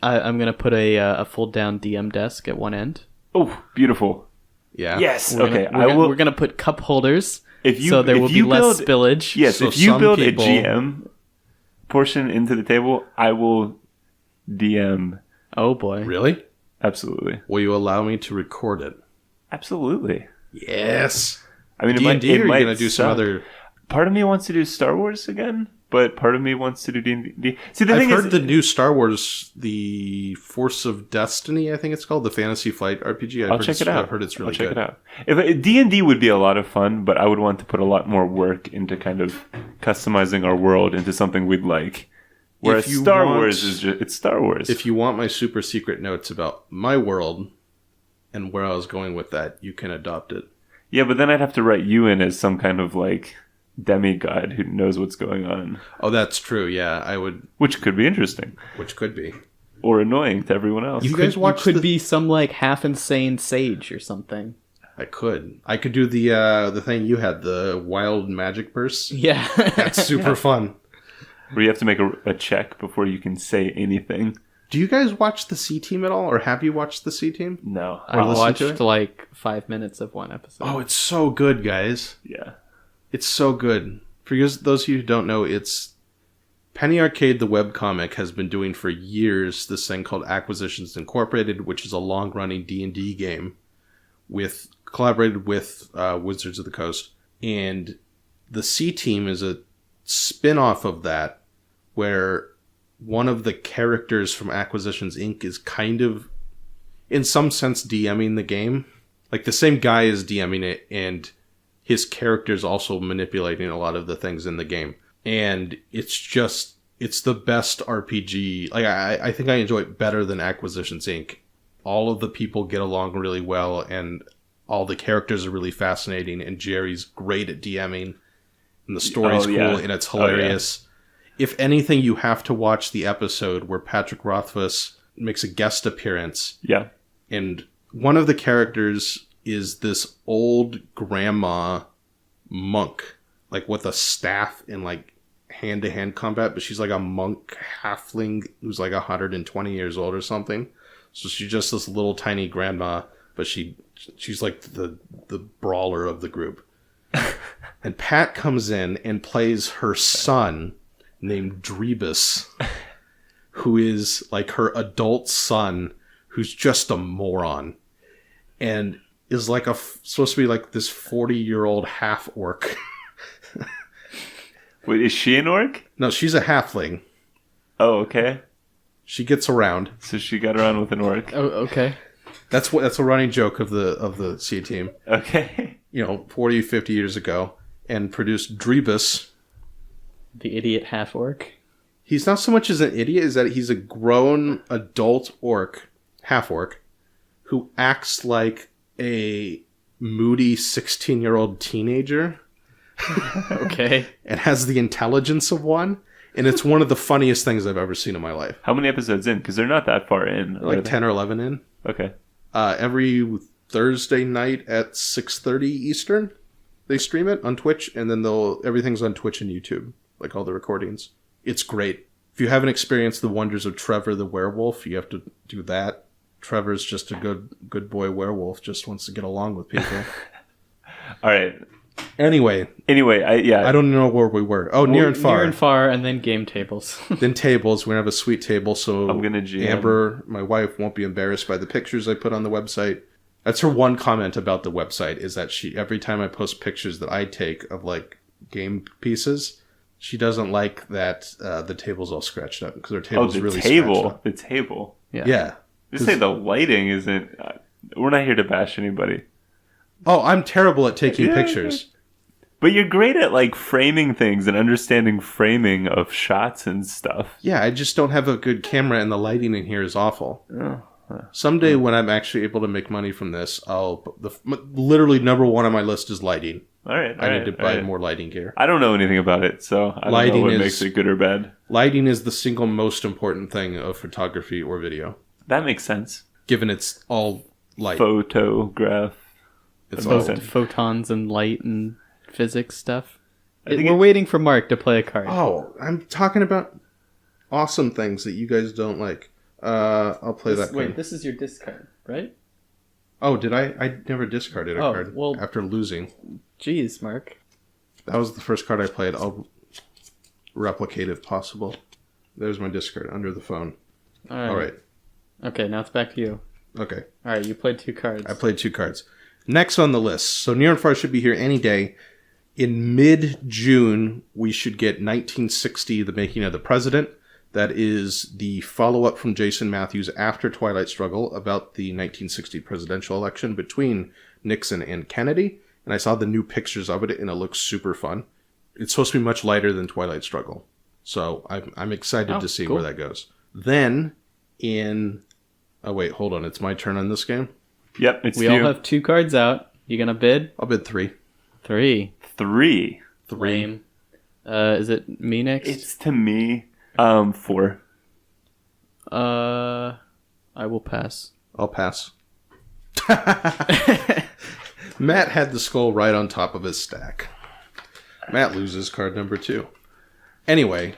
I'm gonna put a fold down DM desk at one end. Oh, beautiful. Yeah. Yes. We're Okay. gonna, we're gonna put cup holders. So there will be less spillage. Yes. So if you some build people- a GM portion into the table, I will DM. Oh boy. Really? Absolutely. Will you allow me to record it? Absolutely. Yes. I mean, D&D, or are you going to do some suck. other... Part of me wants to do Star Wars again, but part of me wants to do D&D. See, the I've thing heard is, the new Star Wars, the Force of Destiny, I think it's called, the Fantasy Flight RPG. I'll check it out. I've heard it's really I'll check good. it out. If D&D would be a lot of fun, but I would want to put a lot more work into kind of customizing our world into something we'd like. Whereas Star Wars is just, it's Star Wars. If you want my super secret notes about my world and where I was going with that, you can adopt it. Yeah, but then I'd have to write you in as some kind of like demigod who knows what's going on. Oh, that's true. Yeah, I would. Which could be interesting. Which could be. Or annoying to everyone else. You guys watch could the- be some like half insane sage or something. I could do the thing you had, the wild magic bursts. Yeah. That's super fun. Where you have to make a check before you can say anything. Do you guys watch the C-Team at all, or have you watched the C-Team? No. I listen to watched it? like 5 minutes of one episode. Oh, it's so good, guys. Yeah. It's so good. For those of you who don't know, it's Penny Arcade, the webcomic, has been doing for years this thing called Acquisitions Incorporated, which is a long-running D&D game collaborated with Wizards of the Coast. And the C-Team is a spin-off of that, where one of the characters from Acquisitions Inc. is kind of, in some sense, DMing the game. Like, the same guy is DMing it, and his character's also manipulating a lot of the things in the game. And it's the best RPG. Like, I think I enjoy it better than Acquisitions Inc. All of the people get along really well, and all the characters are really fascinating, and Jerry's great at DMing, and the story's cool, and it's hilarious. If anything, you have to watch the episode where Patrick Rothfuss makes a guest appearance. Yeah. And one of the characters is this old grandma monk, like with a staff in like hand-to-hand combat, but she's like a monk halfling who's like 120 years old or something. So she's just this little tiny grandma, but she's like the brawler of the group. And Pat comes in and plays her son named Drebus, who is like her adult son, who's just a moron, and is like supposed to be like this 40-year-old half-orc. Wait, is she an orc? No, she's a halfling. Oh, okay. She gets around. So she got around with an orc. Oh, okay. That's a running joke of the C-Team. Okay. 40, 50 years ago, and produced Drebus. The idiot half-orc. He's not so much as an idiot as that he's a grown adult half-orc, who acts like a moody 16-year-old teenager. Okay. And has the intelligence of one. And it's one of the funniest things I've ever seen in my life. How many episodes in? Because they're not that far in. Like 10 or 11 in. Okay. Every Thursday night at 6:30 Eastern, they stream it on Twitch, and then everything's on Twitch and YouTube, like all the recordings. It's great. If you haven't experienced the wonders of Trevor the werewolf, you have to do that. Trevor's just a good boy werewolf, just wants to get along with people. All right. Anyway, I don't know where we were. Oh, near and far. Near and far, and then game tables. Then tables. We're going to have a sweet table, so I'm gonna GM. Amber, my wife, won't be embarrassed by the pictures I put on the website. That's her one comment about the website, is that every time I post pictures that I take of like game pieces, she doesn't like that the table's all scratched up, because her table's really scratched up. The table. Yeah. Just say the lighting isn't... we're not here to bash anybody. Oh, I'm terrible at taking pictures. But you're great at like framing things and understanding framing of shots and stuff. Yeah, I just don't have a good camera, and the lighting in here is awful. Someday when I'm actually able to make money from this, literally number one on my list is lighting. All right. I need to buy more lighting gear. I don't know anything about it, so I don't know what makes it good or bad. Lighting is the single most important thing of photography or video. That makes sense. Given it's all light. Photograph. It's all Photons and light and physics stuff. think We're waiting for Marc to play a card. Oh, I'm talking about awesome things that you guys don't like. I'll play that card. Wait, this is your discard, right? Oh, did I? I never discarded a card after losing. Jeez, Marc. That was the first card I played. I'll replicate if possible. There's my discard under the phone. All right. Okay, now it's back to you. Okay. All right, you played 2 cards. I played 2 cards. Next on the list. So Near and Far should be here any day. In mid-June, we should get 1960, The Making of the President. That is the follow-up from Jason Matthews after Twilight Struggle about the 1960 presidential election between Nixon and Kennedy. And I saw the new pictures of it, and it looks super fun. It's supposed to be much lighter than Twilight Struggle. So I'm excited to see where that goes. Then, oh, wait, hold on. It's my turn on this game? Yep, it's We all have 2 cards out. You gonna bid? I'll bid 3. 3. 3. Lame. Is it me next? It's to me. 4. I will pass. I'll pass. Matt had the skull right on top of his stack. Matt loses card number 2. Anyway,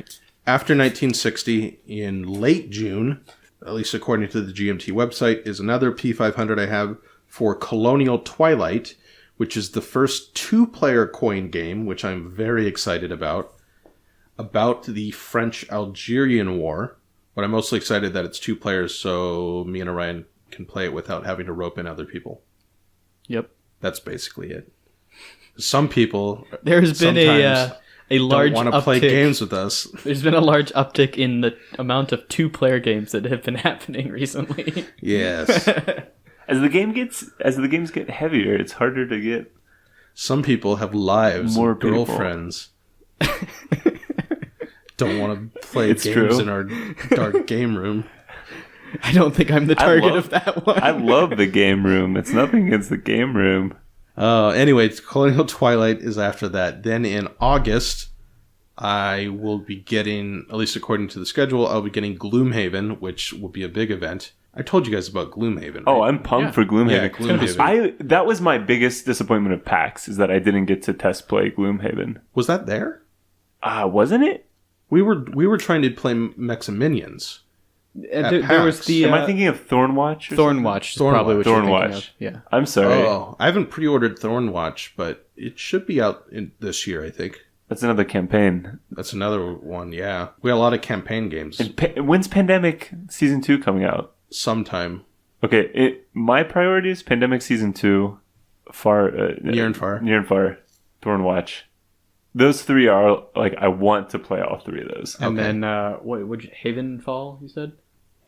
after 1960, in late June, at least according to the GMT website, is another P500 I have for Colonial Twilight, which is the first 2-player coin game, which I'm very excited about the French-Algerian War. But I'm mostly excited that it's 2 players, so me and Orion can play it without having to rope in other people. Yep. That's basically it. Some people There's been a large don't want to play games with us. There's been a large uptick in the amount of 2-player games that have been happening recently. Yes. As the games get heavier, it's harder to get. Some people have lives, more girlfriends. Don't want to play games true. in our dark game room. I don't think I'm the target of that one. I love the game room. It's nothing against the game room. Anyway, Colonial Twilight is after that. Then in August, I will be getting, at least according to the schedule, I'll be getting Gloomhaven, which will be a big event. I told you guys about Gloomhaven, right? Oh, I'm pumped for Gloomhaven. Yeah, Gloomhaven. That was my biggest disappointment of PAX, is that I didn't get to test play Gloomhaven. Was that there? Wasn't it? We were trying to play Mechs and Minions. There was the. Am I thinking of Thornwatch? Thornwatch is probably what you're thinking Thornwatch. of. Yeah. I'm sorry. Oh, I haven't pre-ordered Thornwatch, but it should be out this year, I think. That's another campaign. That's another one, yeah. We got a lot of campaign games. And when's Pandemic Season 2 coming out? Sometime. Okay, my priority is Pandemic Season 2, Near and Far, Thornwatch. Those 3 are, like, I want to play all 3 of those. And then, would Havenfall, you said?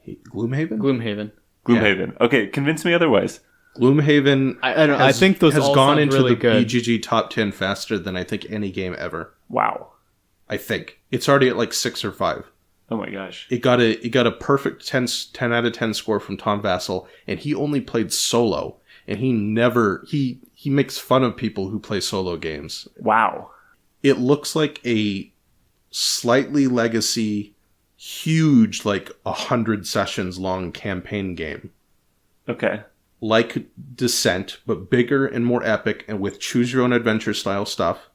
Gloomhaven? Gloomhaven. Gloomhaven. Yeah. Okay, convince me otherwise. Gloomhaven I think those has all gone sound into really the good. BGG top 10 faster than I think any game ever. Wow. I think. It's already at like 6 or 5. Oh my gosh. It got a perfect 10 out of 10 score from Tom Vassell, and he only played solo. And he makes fun of people who play solo games. Wow. It looks like a slightly legacy, huge, like 100 sessions long campaign game. Okay. Like Descent, but bigger and more epic and with choose your own adventure style stuff.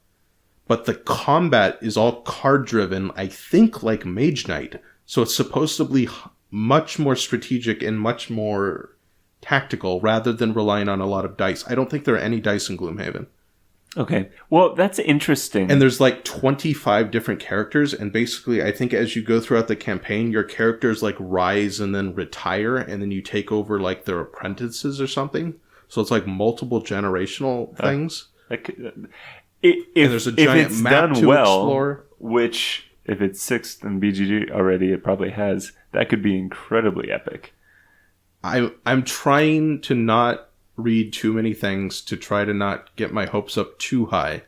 But the combat is all card driven, I think like Mage Knight. So it's supposed to be much more strategic and much more tactical rather than relying on a lot of dice. I don't think there are any dice in Gloomhaven. Okay. Well, that's interesting. And there's like 25 different characters, and basically I think as you go throughout the campaign, your characters like rise and then retire, and then you take over like their apprentices or something. So it's like multiple generational things. If there's a giant it's map done to well, explore. which if it's 6th in BGG already, it probably has, that could be incredibly epic. I'm trying to not read too many things to try to not get my hopes up too high.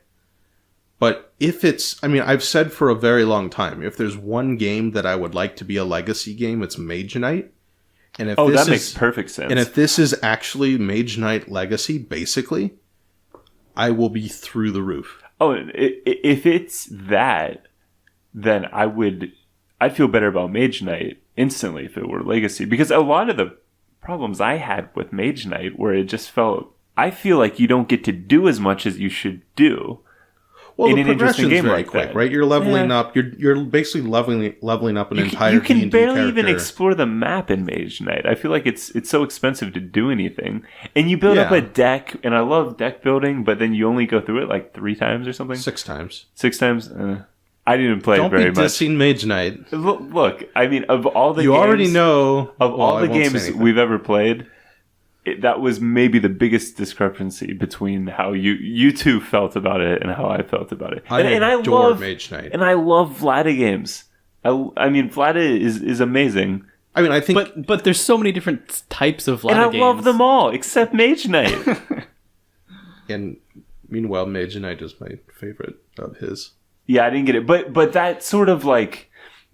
But if it's, I've said for a very long time, if there's one game that I would like to be a legacy game, it's Mage Knight. And if that makes perfect sense. And if this is actually Mage Knight Legacy, basically, I will be through the roof. Oh, if it's that, then I'd feel better about Mage Knight instantly if it were Legacy. Because a lot of the problems I had with Mage Knight where it just felt, I feel like you don't get to do as much as you should do. Well, in the an interesting progression's game very like quick, that. right? You're leveling up. You're basically leveling up an entire You can D&D barely character. even explore the map in Mage Knight. I feel like it's so expensive to do anything. And you build up a deck, and I love deck building, but then you only go through it like 3 times or something? 6 times. 6 times? I didn't play it very much. Don't be dissing Mage Knight. Look, of all the games... You already know... all the games we've ever played, that was maybe the biggest discrepancy between how you two felt about it and how I felt about it. I adore Mage Knight. And I love Vlada games. Vlada is amazing. I think... But there's so many different types of Vlada games. And I love them all, except Mage Knight. And meanwhile, Mage Knight is my favorite of his. Yeah, I didn't get it. But that sort of like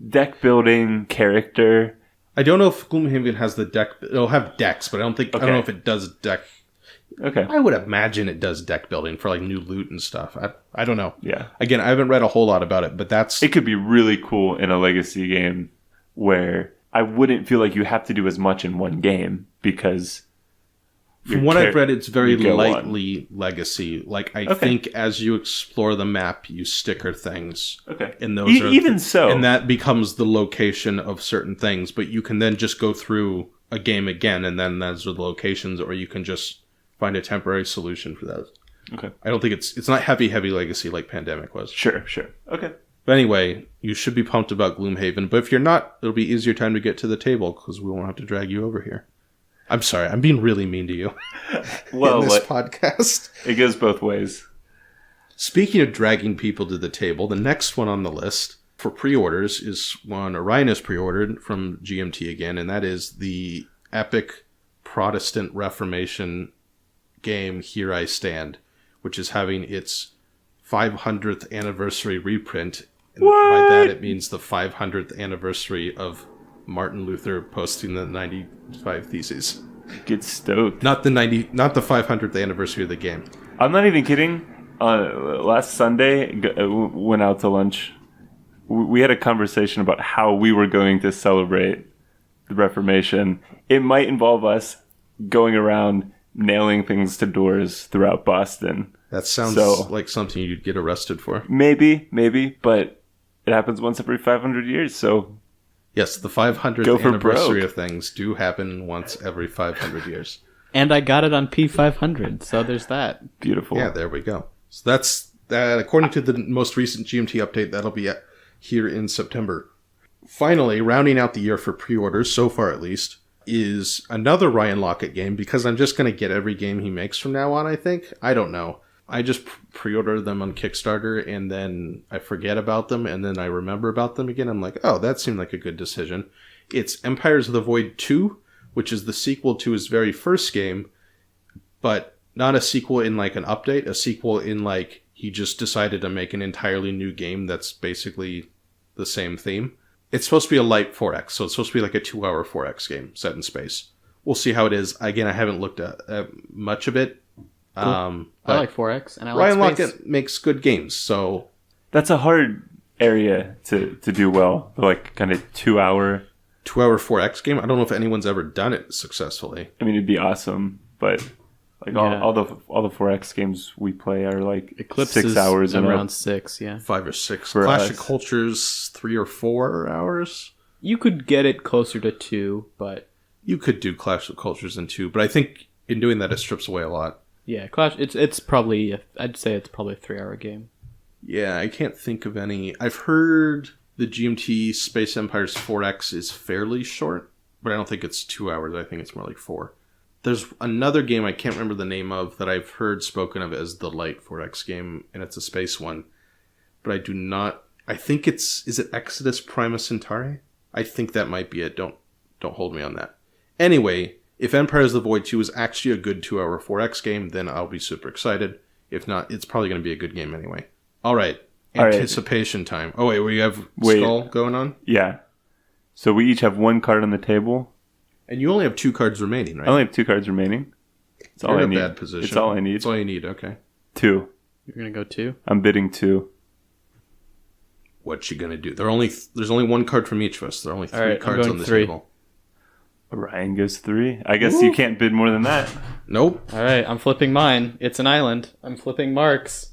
deck building character... I don't know if Gloomhaven has the deck. It'll have decks, but I don't know if it does deck. Okay. I would imagine it does deck building for like new loot and stuff. I don't know. Yeah. Again, I haven't read a whole lot about it, but that's... It could be really cool in a Legacy game where I wouldn't feel like you have to do as much in one game because From what I've read, it's very you go lightly legacy. Like, I think as you explore the map, you sticker things. Okay. And those are even so. And that becomes the location of certain things. But you can then just go through a game again, and then those are the locations, or you can just find a temporary solution for those. Okay. I don't think it's not heavy legacy like Pandemic was. Sure. Okay. But anyway, you should be pumped about Gloomhaven. But if you're not, it'll be easier time to get to the table, because we won't have to drag you over here. I'm sorry, I'm being really mean to you Well, in this podcast. It goes both ways. Speaking of dragging people to the table, the next one on the list for pre-orders is one Orion has pre-ordered from GMT again, and that is the epic Protestant Reformation game Here I Stand, which is having its 500th anniversary reprint. And by that it means the 500th anniversary of Martin Luther posting the 95 Theses. Get stoked. Not the 500th anniversary of the game. I'm not even kidding. Last Sunday, went out to lunch. We had a conversation about how we were going to celebrate the Reformation. It might involve us going around nailing things to doors throughout Boston. That sounds like something you'd get arrested for. Maybe, but it happens once every 500 years, so... Yes, the 500th anniversary of things do happen once every 500 years. And I got it on P500, so there's that. Beautiful. Yeah, there we go. So that's that. According to the most recent GMT update, that'll be here in September. Finally, rounding out the year for pre-orders, so far at least, is another Ryan Lockett game, because I'm just going to get every game he makes from now on, I think. I don't know. I just pre-order them on Kickstarter, and then I forget about them, and then I remember about them again. I'm like, oh, that seemed like a good decision. It's Empires of the Void 2, which is the sequel to his very first game, but not a sequel in like an update, a sequel in like he just decided to make an entirely new game that's basically the same theme. It's supposed to be a light 4X, so it's supposed to be like a 2-hour 4X game set in space. We'll see how it is. Again, I haven't looked at much of it. Cool. I like 4X, and I Ryan like space. Lockett makes good games, so... That's a hard area to do well. Like, kind of 2-hour... 2-hour 4X game? I don't know if anyone's ever done it successfully. I mean, it'd be awesome, but... Like, all the 4X games we play are, like, Eclipse 6 hours. Around 6, yeah. 5 or 6. For Clash us. of Cultures, 3 or 4 hours? You could get it closer to 2, but... You could do Clash of Cultures in 2, but I think in doing that, it strips away a lot. Yeah, Clash. It's probably. I'd say it's probably a 3-hour game. Yeah, I can't think of any. I've heard the GMT Space Empires 4X is fairly short, but I don't think it's 2 hours. I think it's more like 4. There's another game I can't remember the name of that I've heard spoken of as the light 4X game, and it's a space one. But I do not. I think it's. Is it Exodus Prima Centauri? I think that might be it. Don't hold me on that. Anyway. If Empires of the Void 2 is actually a good 2-hour 4X game, then I'll be super excited. If not, it's probably going to be a good game anyway. All right. Anticipation time. Oh, wait, we have Skull going on? Yeah. So we each have one card on the table. And you only have 2 cards remaining, right? I only have 2 cards remaining. It's all I need. You're in a bad position. It's all I need. It's all you need, okay. 2. You're going to go 2? I'm bidding 2. What you going to do? There's only 1 card from each of us. There are only 3 cards on the 3. table. Orion goes 3. I guess you can't bid more than that. Nope. All right, I'm flipping mine. It's an island. I'm flipping Marc's.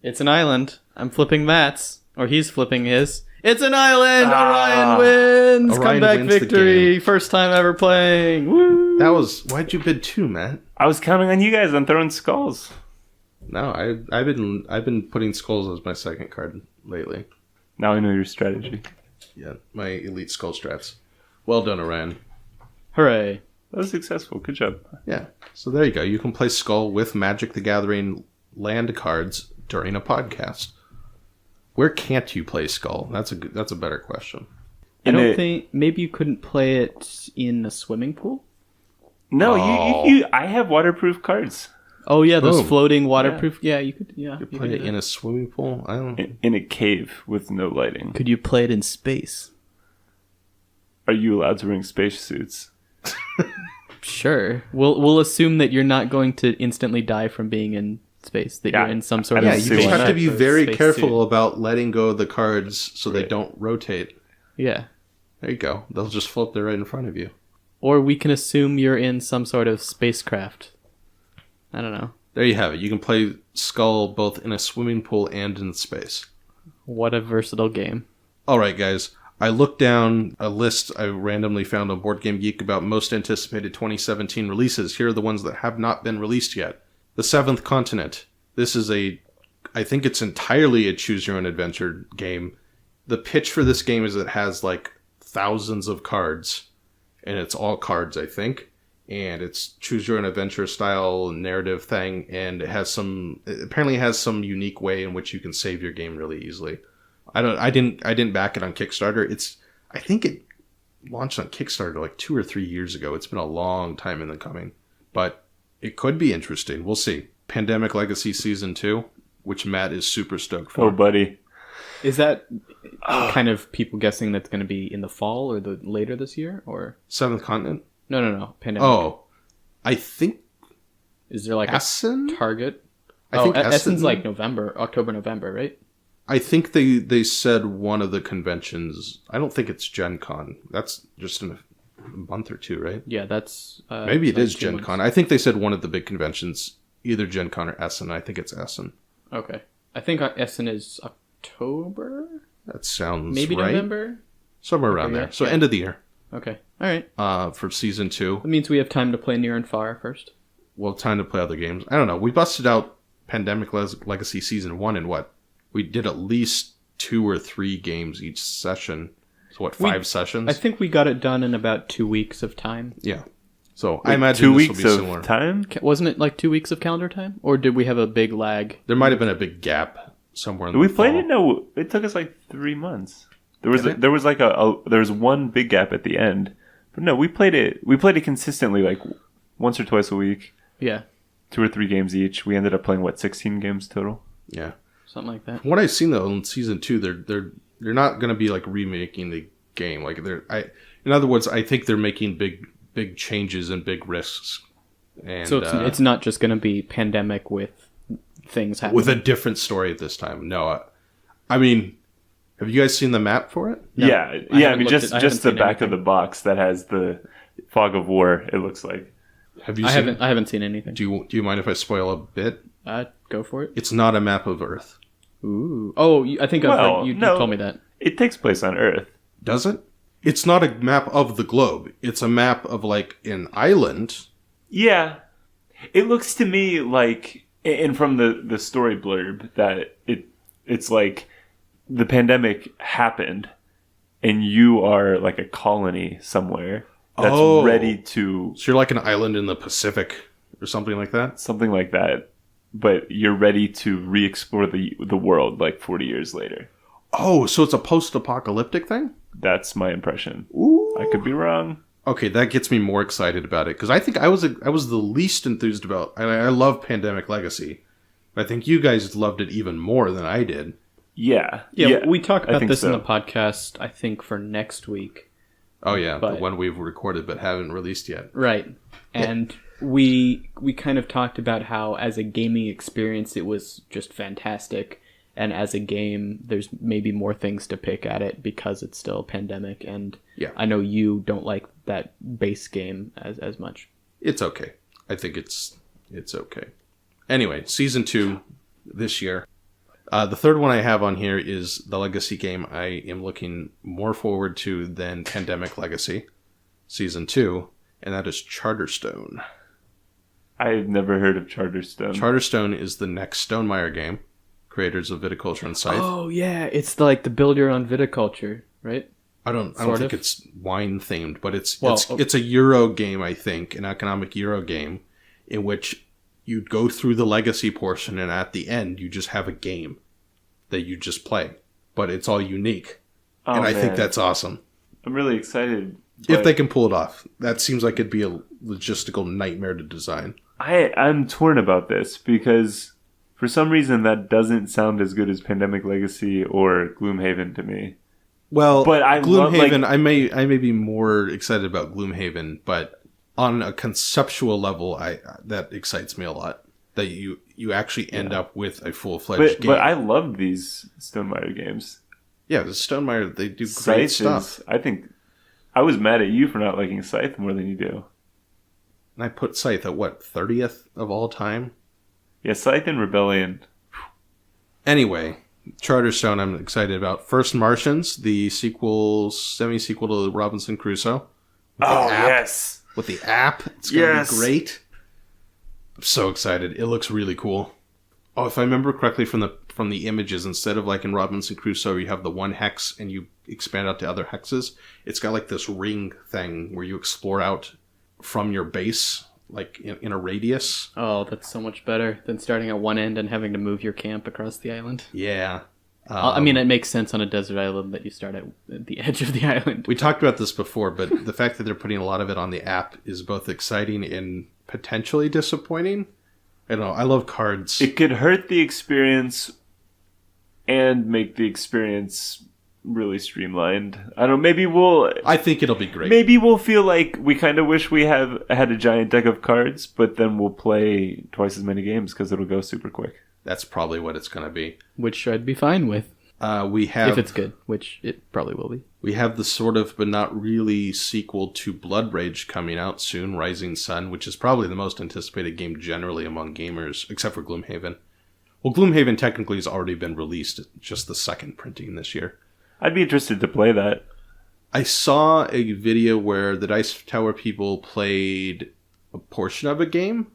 It's an island. I'm flipping Matt's. Or he's flipping his. It's an island! Orion wins! Orion Comeback wins the victory! game. First time ever playing! Woo! Why'd you bid 2, Matt? I was counting on you guys on throwing skulls. No, I've been putting Skulls as my second card lately. Now I know your strategy. Yeah, my elite Skull strats. Well done, Orion. Hooray. That was successful. Good job. Yeah. So there you go. You can play Skull with Magic the Gathering land cards during a podcast. Where can't you play Skull? That's a better question. I don't think... Maybe you couldn't play it in a swimming pool? No, you I have waterproof cards. Oh, yeah, those Boom. floating waterproof... Yeah, you could... Yeah, You play it in a swimming pool? I don't... In a cave with no lighting. Could you play it in space? Are you allowed to bring spacesuits? Sure. We'll assume that you're not going to instantly die from being in space. That you're in some sort Yeah, of... you just have to be very space careful suit. about letting go of the cards so they don't rotate. Yeah. There you go. They'll just float there right in front of you. Or we can assume you're in some sort of spacecraft I don't know. There you have it. You can play Skull both in a swimming pool and in space. What a versatile game. All right, guys. I looked down a list I randomly found on Board Game Geek about most anticipated 2017 releases. Here are the ones that have not been released yet. The Seventh Continent. This is I think it's entirely a choose-your-own-adventure game. The pitch for this game is it has like thousands of cards, and it's all cards, I think. And it's choose-your-own-adventure style narrative thing, and it apparently has some unique way in which you can save your game really easily. I didn't back it on Kickstarter. I think it launched on Kickstarter like 2 or 3 years ago. It's been a long time in the coming, but it could be interesting. We'll see. Pandemic Legacy Season 2, which Matt is super stoked for. Oh, buddy. Is that kind of people guessing that's going to be in the fall or later this year, or Seventh Continent? No. Pandemic. Oh, I think. Is there like Essen? a target? I think Essen's like October, November, right? I think they said one of the conventions. I don't think it's Gen Con. That's just in a month or two, right? Yeah, that's... Maybe it like is Gen Con. I think they said one of the big conventions, either Gen Con or Essen. I think it's Essen. Okay. I think Essen is October? That sounds Maybe right. November? Somewhere around there. So end of the year. Okay. All right. For Season 2. That means we have time to play Near and Far first. Well, time to play other games. I don't know. We busted out Pandemic Legacy Season 1 in what? We did at least 2 or 3 games each session. So what, 5 sessions? I think we got it done in about 2 weeks of time. Yeah. So I imagine 2 this weeks will be of similar. time? Wasn't it like 2 weeks of calendar time? Or did we have a big lag? There might have been a big gap somewhere in the We played fall. it? No, it took us like 3 months. There was one big gap at the end. But no, we played it consistently like once or twice a week. Yeah. 2 or 3 games each. We ended up playing 16 games total. Yeah. Something like that. From what I've seen though in Season 2, they're not going to be like remaking the game. Like in other words, I think they're making big changes and big risks. And So it's not just going to be Pandemic with things happening. with a different story at this time. No, I mean, have you guys seen the map for it? No, Yeah. I I mean, just haven't the seen back anything. of the box that has the fog of war. It looks like. Have you I seen? haven't seen anything. Do you mind if I spoil a bit? Go for it. It's not a map of Earth. Ooh. Oh, I think I've Well, heard, you no. told me that. It takes place on Earth. Does it? It's not a map of the globe. It's a map of like an island. Yeah. It looks to me like, and from the story blurb, that it's like the pandemic happened and you are like a colony somewhere that's Oh. ready to... So you're like an island in the Pacific or something like that? Something like that. But you're ready to re-explore the world like 40 years later. Oh, so it's a post-apocalyptic thing? That's my impression. Ooh. I could be wrong. Okay, that gets me more excited about it because I think I was the least enthused about. And I love Pandemic Legacy, but I think you guys loved it even more than I did. Yeah. Yeah, we talked I about think this in so. the podcast, I think, for next week. Oh yeah, But- the one we've recorded but haven't released yet. Right. And we kind of talked about how, as a gaming experience, it was just fantastic. And as a game, there's maybe more things to pick at it because it's still a pandemic. And Yeah. I know you don't like that base game as much. It's okay. I think it's okay. Anyway, Season 2 this year. The third one I have on here is the Legacy game I am looking more forward to than Pandemic Legacy, Season 2, and that is Charterstone. I've never heard of Charterstone. Charterstone is the next Stonemaier game, creators of Viticulture and Scythe. Oh, yeah. It's like the build your own viticulture, right? I don't Sort think of. it's wine themed, but it's Well, it's a Euro game, I think, an economic Euro game, in which you go through the legacy portion, and at the end you just have a game that you just play, but it's all unique, Oh, and I think man. that's awesome I'm really excited. if but they can pull it off. That seems like it'd be a logistical nightmare to design. I'm torn about this because for some reason that doesn't sound as good as Pandemic Legacy or Gloomhaven to me. Well, But I love, Gloomhaven, I may be more excited about Gloomhaven, but on a conceptual level, that excites me a lot. That you actually end up with a full-fledged game. But I loved these Stonemaier games. Yeah, the Stonemaier, they do great Scythe stuff. I think I was mad at you for not liking Scythe more than you do. And I put Scythe at what, 30th of all time? Yeah, Scythe and Rebellion. Anyway, Charterstone I'm excited about. First Martians, the semi-sequel to Robinson Crusoe. Yes. With the app. It's going to be great. I'm so excited. It looks really cool. Oh, if I remember correctly from the images, instead of like in Robinson Crusoe, you have the one hex and you expand out to other hexes. It's got like this ring thing where you explore out from your base, like in a radius. Oh, that's so much better than starting at one end and having to move your camp across the island. Yeah. I mean, it makes sense on a desert island that you start at the edge of the island. We talked about this before, but the fact that they're putting a lot of it on the app is both exciting and potentially disappointing. I don't know. I love cards. It could hurt the experience and make the experience really streamlined. I don't know. I think it'll be great. Maybe we'll feel like we kind of wish we had a giant deck of cards, but then we'll play twice as many games because it'll go super quick. That's probably what it's going to be. Which I'd be fine with. If it's good, which it probably will be. We have the sort of, but not really, sequel to Blood Rage coming out soon, Rising Sun, which is probably the most anticipated game generally among gamers, except for Gloomhaven. Well, Gloomhaven technically has already been released, just the second printing this year. I'd be interested to play that. I saw a video where the Dice Tower people played a portion of a game.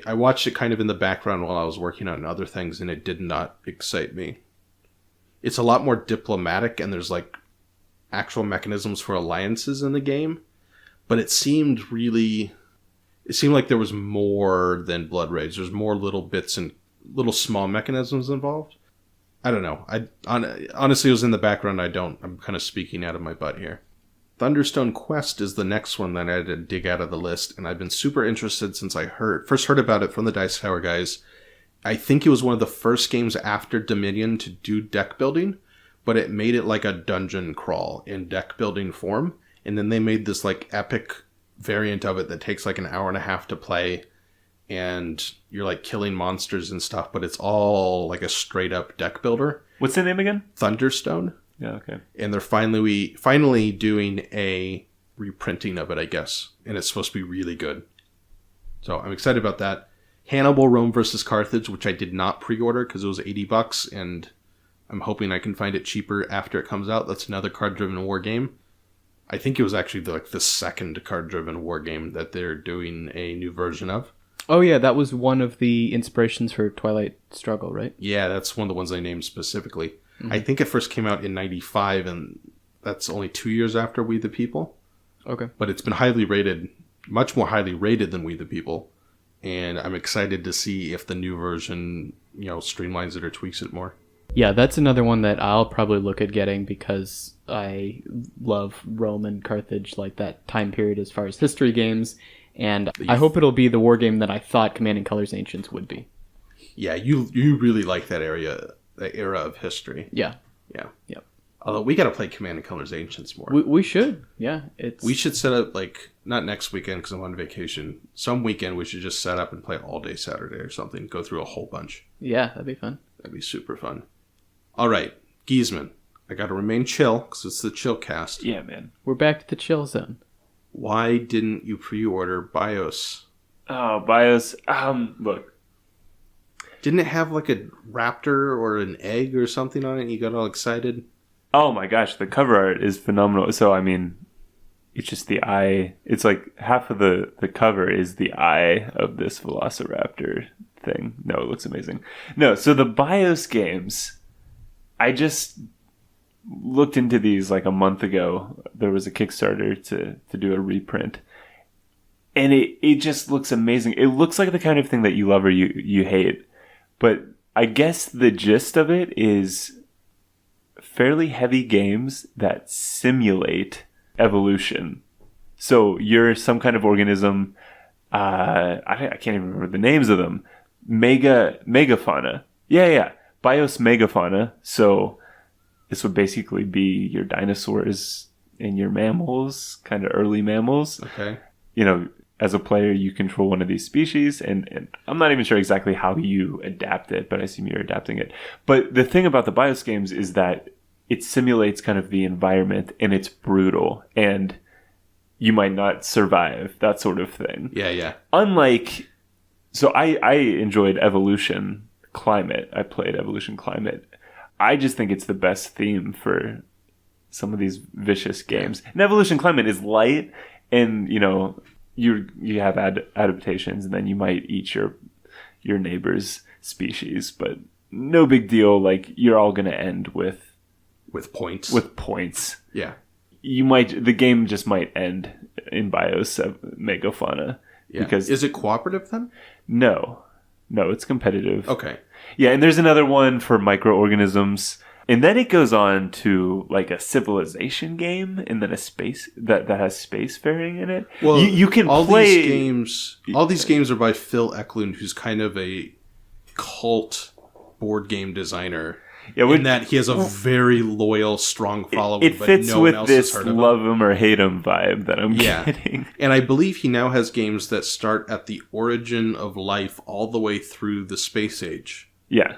I watched it kind of in the background while I was working on other things, and it did not excite me. It's a lot more diplomatic, and there's like actual mechanisms for alliances in the game, but it seemed like there was more than Blood Rage. There's more little bits and little small mechanisms involved. I don't know. Honestly, it was in the background. I'm kind of speaking out of my butt here. Thunderstone Quest is the next one that I had to dig out of the list, and I've been super interested since I first heard about it from the Dice Tower guys. I think it was one of the first games after Dominion to do deck building, but it made it like a dungeon crawl in deck building form, and then they made this like epic variant of it that takes like an hour and a half to play, and you're like killing monsters and stuff, but it's all like a straight up deck builder. What's the name again? Thunderstone. Yeah, okay. And they're finally doing a reprinting of it, I guess. And it's supposed to be really good. So I'm excited about that. Hannibal, Rome versus Carthage, which I did not pre-order because it was $80, and I'm hoping I can find it cheaper after it comes out. That's another card-driven war game. I think it was actually the second card-driven war game that they're doing a new version of. Oh yeah, that was one of the inspirations for Twilight Struggle, right? Yeah, that's one of the ones I named specifically. Mm-hmm. I think it first came out in 95, and that's only 2 years after We the People. Okay. But it's been highly rated, much more highly rated than We the People. And I'm excited to see if the new version, streamlines it or tweaks it more. Yeah, that's another one that I'll probably look at getting because I love Rome and Carthage, like that time period as far as history games. And I hope it'll be the war game that I thought Command & Colors Ancients would be. Yeah, you really like that era of history. Yeah. Yeah. Yep. Although we got to play Command & Colors Ancients more. We should. Yeah. We should set up, not next weekend because I'm on vacation. Some weekend we should just set up and play all day Saturday or something. Go through a whole bunch. Yeah, that'd be fun. That'd be super fun. All right, Giesman. I got to remain chill because it's the Chillcast. Yeah, man. We're back to the chill zone. Why didn't you pre-order BIOS? Oh, BIOS. Look. Didn't it have like a raptor or an egg or something on it and you got all excited? Oh my gosh, the cover art is phenomenal. So, I mean, it's just the eye. It's like half of the cover is the eye of this Velociraptor thing. No, it looks amazing. No, so the BIOS games, I just looked into these like a month ago. There was a Kickstarter to do a reprint. And it just looks amazing. It looks like the kind of thing that you love or you hate. But I guess the gist of it is fairly heavy games that simulate evolution. So you're some kind of organism. I can't even remember the names of them. Megafauna. Yeah. BIOS Megafauna. So this would basically be your dinosaurs and your mammals, kind of early mammals. Okay. As a player, you control one of these species, and I'm not even sure exactly how you adapt it, but I assume you're adapting it. But the thing about the BIOS games is that it simulates kind of the environment, and it's brutal. And, you might not survive, that sort of thing. Yeah. Unlike, so I enjoyed Evolution Climate. I played Evolution Climate. I just think it's the best theme for some of these vicious games. And Evolution Climate is light, and you have adaptations, and then you might eat your neighbor's species, but no big deal. Like, you're all going to end with points. With points. Yeah. The game just might end in Bios of Megafauna. Yeah. Because is it cooperative then? No, it's competitive. Okay. Yeah, and there's another one for microorganisms. And then it goes on to like a civilization game, and then a space that has spacefaring in it. Well, you can all play these games. All these games are by Phil Eklund, who's kind of a cult board game designer. Yeah, in that he has a very loyal, strong following. It fits but no one with else this has heard of love him or hate him vibe that I'm Yeah. getting. And I believe he now has games that start at the origin of life all the way through the space age. Yeah.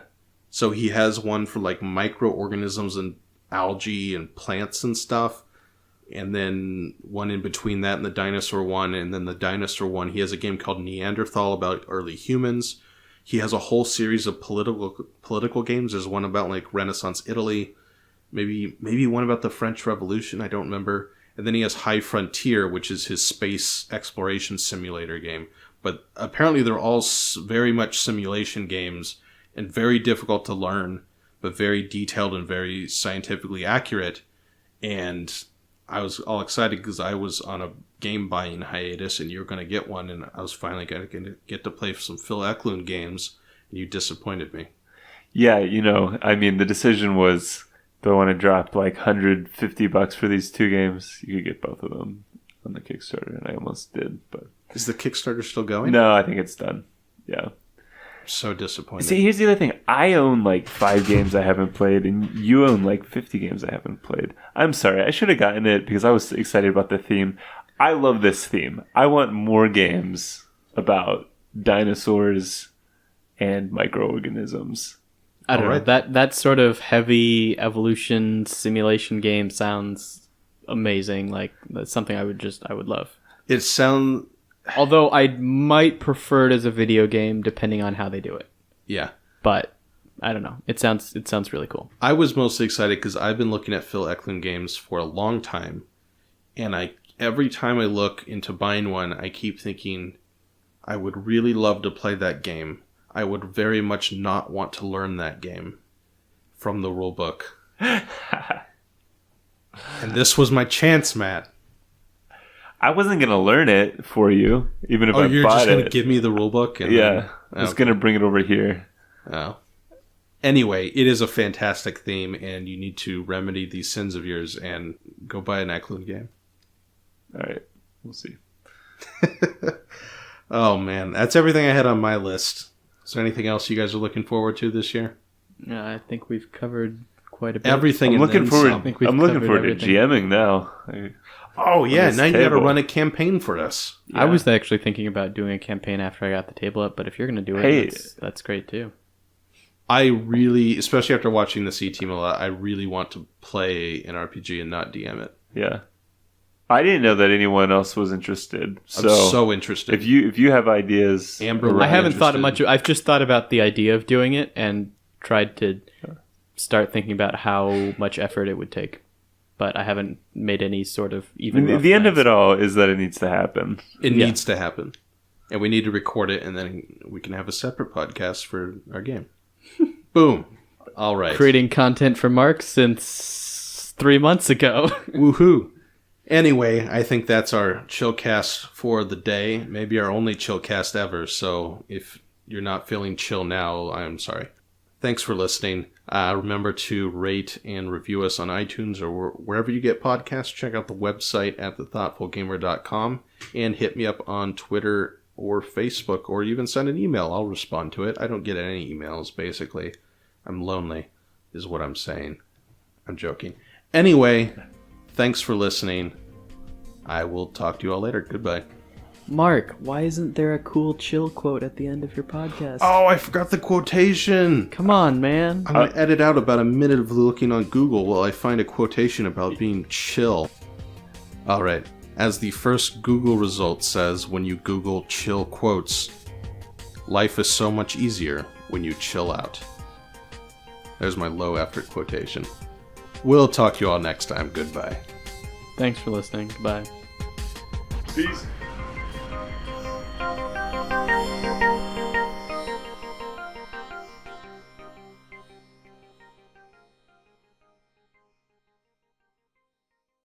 So he has one for like microorganisms and algae and plants and stuff. And then one in between that and the dinosaur one. And then the dinosaur one, he has a game called Neanderthal about early humans. He has a whole series of political games. There's one about like Renaissance Italy. Maybe one about the French Revolution. I don't remember. And then he has High Frontier, which is his space exploration simulator game. But apparently they're all very much simulation games and very difficult to learn, but very detailed and very scientifically accurate. And I was all excited because I was on a game buying hiatus and you were going to get one, and I was finally going to get to play some Phil Eklund games, and you disappointed me. Yeah, the decision was, do I want to drop like $150 for these two games? You could get both of them on the Kickstarter, and I almost did. But is the Kickstarter still going? No, I think it's done. Yeah. So disappointed. See, here's the other thing. I own like 5 games I haven't played, and you own like 50 games I haven't played. I'm sorry. I should have gotten it because I was excited about the theme. I love this theme. I want more games about dinosaurs and microorganisms. I don't know. That sort of heavy evolution simulation game sounds amazing. Like, that's something I would love. It sounds... Although I might prefer it as a video game, depending on how they do it. Yeah. But I don't know. It sounds really cool. I was mostly excited because I've been looking at Phil Eklund games for a long time, and every time I look into buying one, I keep thinking, I would really love to play that game. I would very much not want to learn that game from the rulebook. And this was my chance, Matt. I wasn't going to learn it for you, even if I bought it. Oh, you're just going to give me the rulebook? Yeah. I was going to bring it over here. Oh. Anyway, it is a fantastic theme, and you need to remedy these sins of yours and go buy an Eklund game. All right. We'll see. Oh, man. That's everything I had on my list. Is there anything else you guys are looking forward to this year? Yeah, I think we've covered quite a bit. Everything. I'm looking forward to everything. GMing now. Oh, yeah. Now you got to run a campaign for us. Yeah. I was actually thinking about doing a campaign after I got the table up, but if you're going to do it, that's great too. I really, especially after watching the C Team a lot, I really want to play an RPG and not DM it. Yeah. I didn't know that anyone else was interested. I'm so interested. If you have ideas, Amber, I haven't thought much. I've just thought about the idea of doing it and tried to start thinking about how much effort it would take. But I haven't made any sort of even. The end of it all is that it needs to happen. It needs to happen, and we need to record it, and then we can have a separate podcast for our game. Boom! All right, creating content for Marc since 3 months ago. Woohoo! Anyway, I think that's our Chillcast for the day. Maybe our only Chillcast ever. So if you're not feeling chill now, I'm sorry. Thanks for listening. Remember to rate and review us on iTunes or wherever you get podcasts. Check out the website at thethoughtfulgamer.com and hit me up on Twitter or Facebook, or even send an email. I'll respond to it. I don't get any emails, basically. I'm lonely, is what I'm saying. I'm joking. Anyway, thanks for listening. I will talk to you all later. Goodbye. Marc, why isn't there a cool chill quote at the end of your podcast? Oh, I forgot the quotation. Come on, man. I'm going to edit out about a minute of looking on Google while I find a quotation about being chill. All right. As the first Google result says when you Google chill quotes, life is so much easier when you chill out. There's my low effort quotation. We'll talk to you all next time. Goodbye. Thanks for listening. Goodbye. Peace.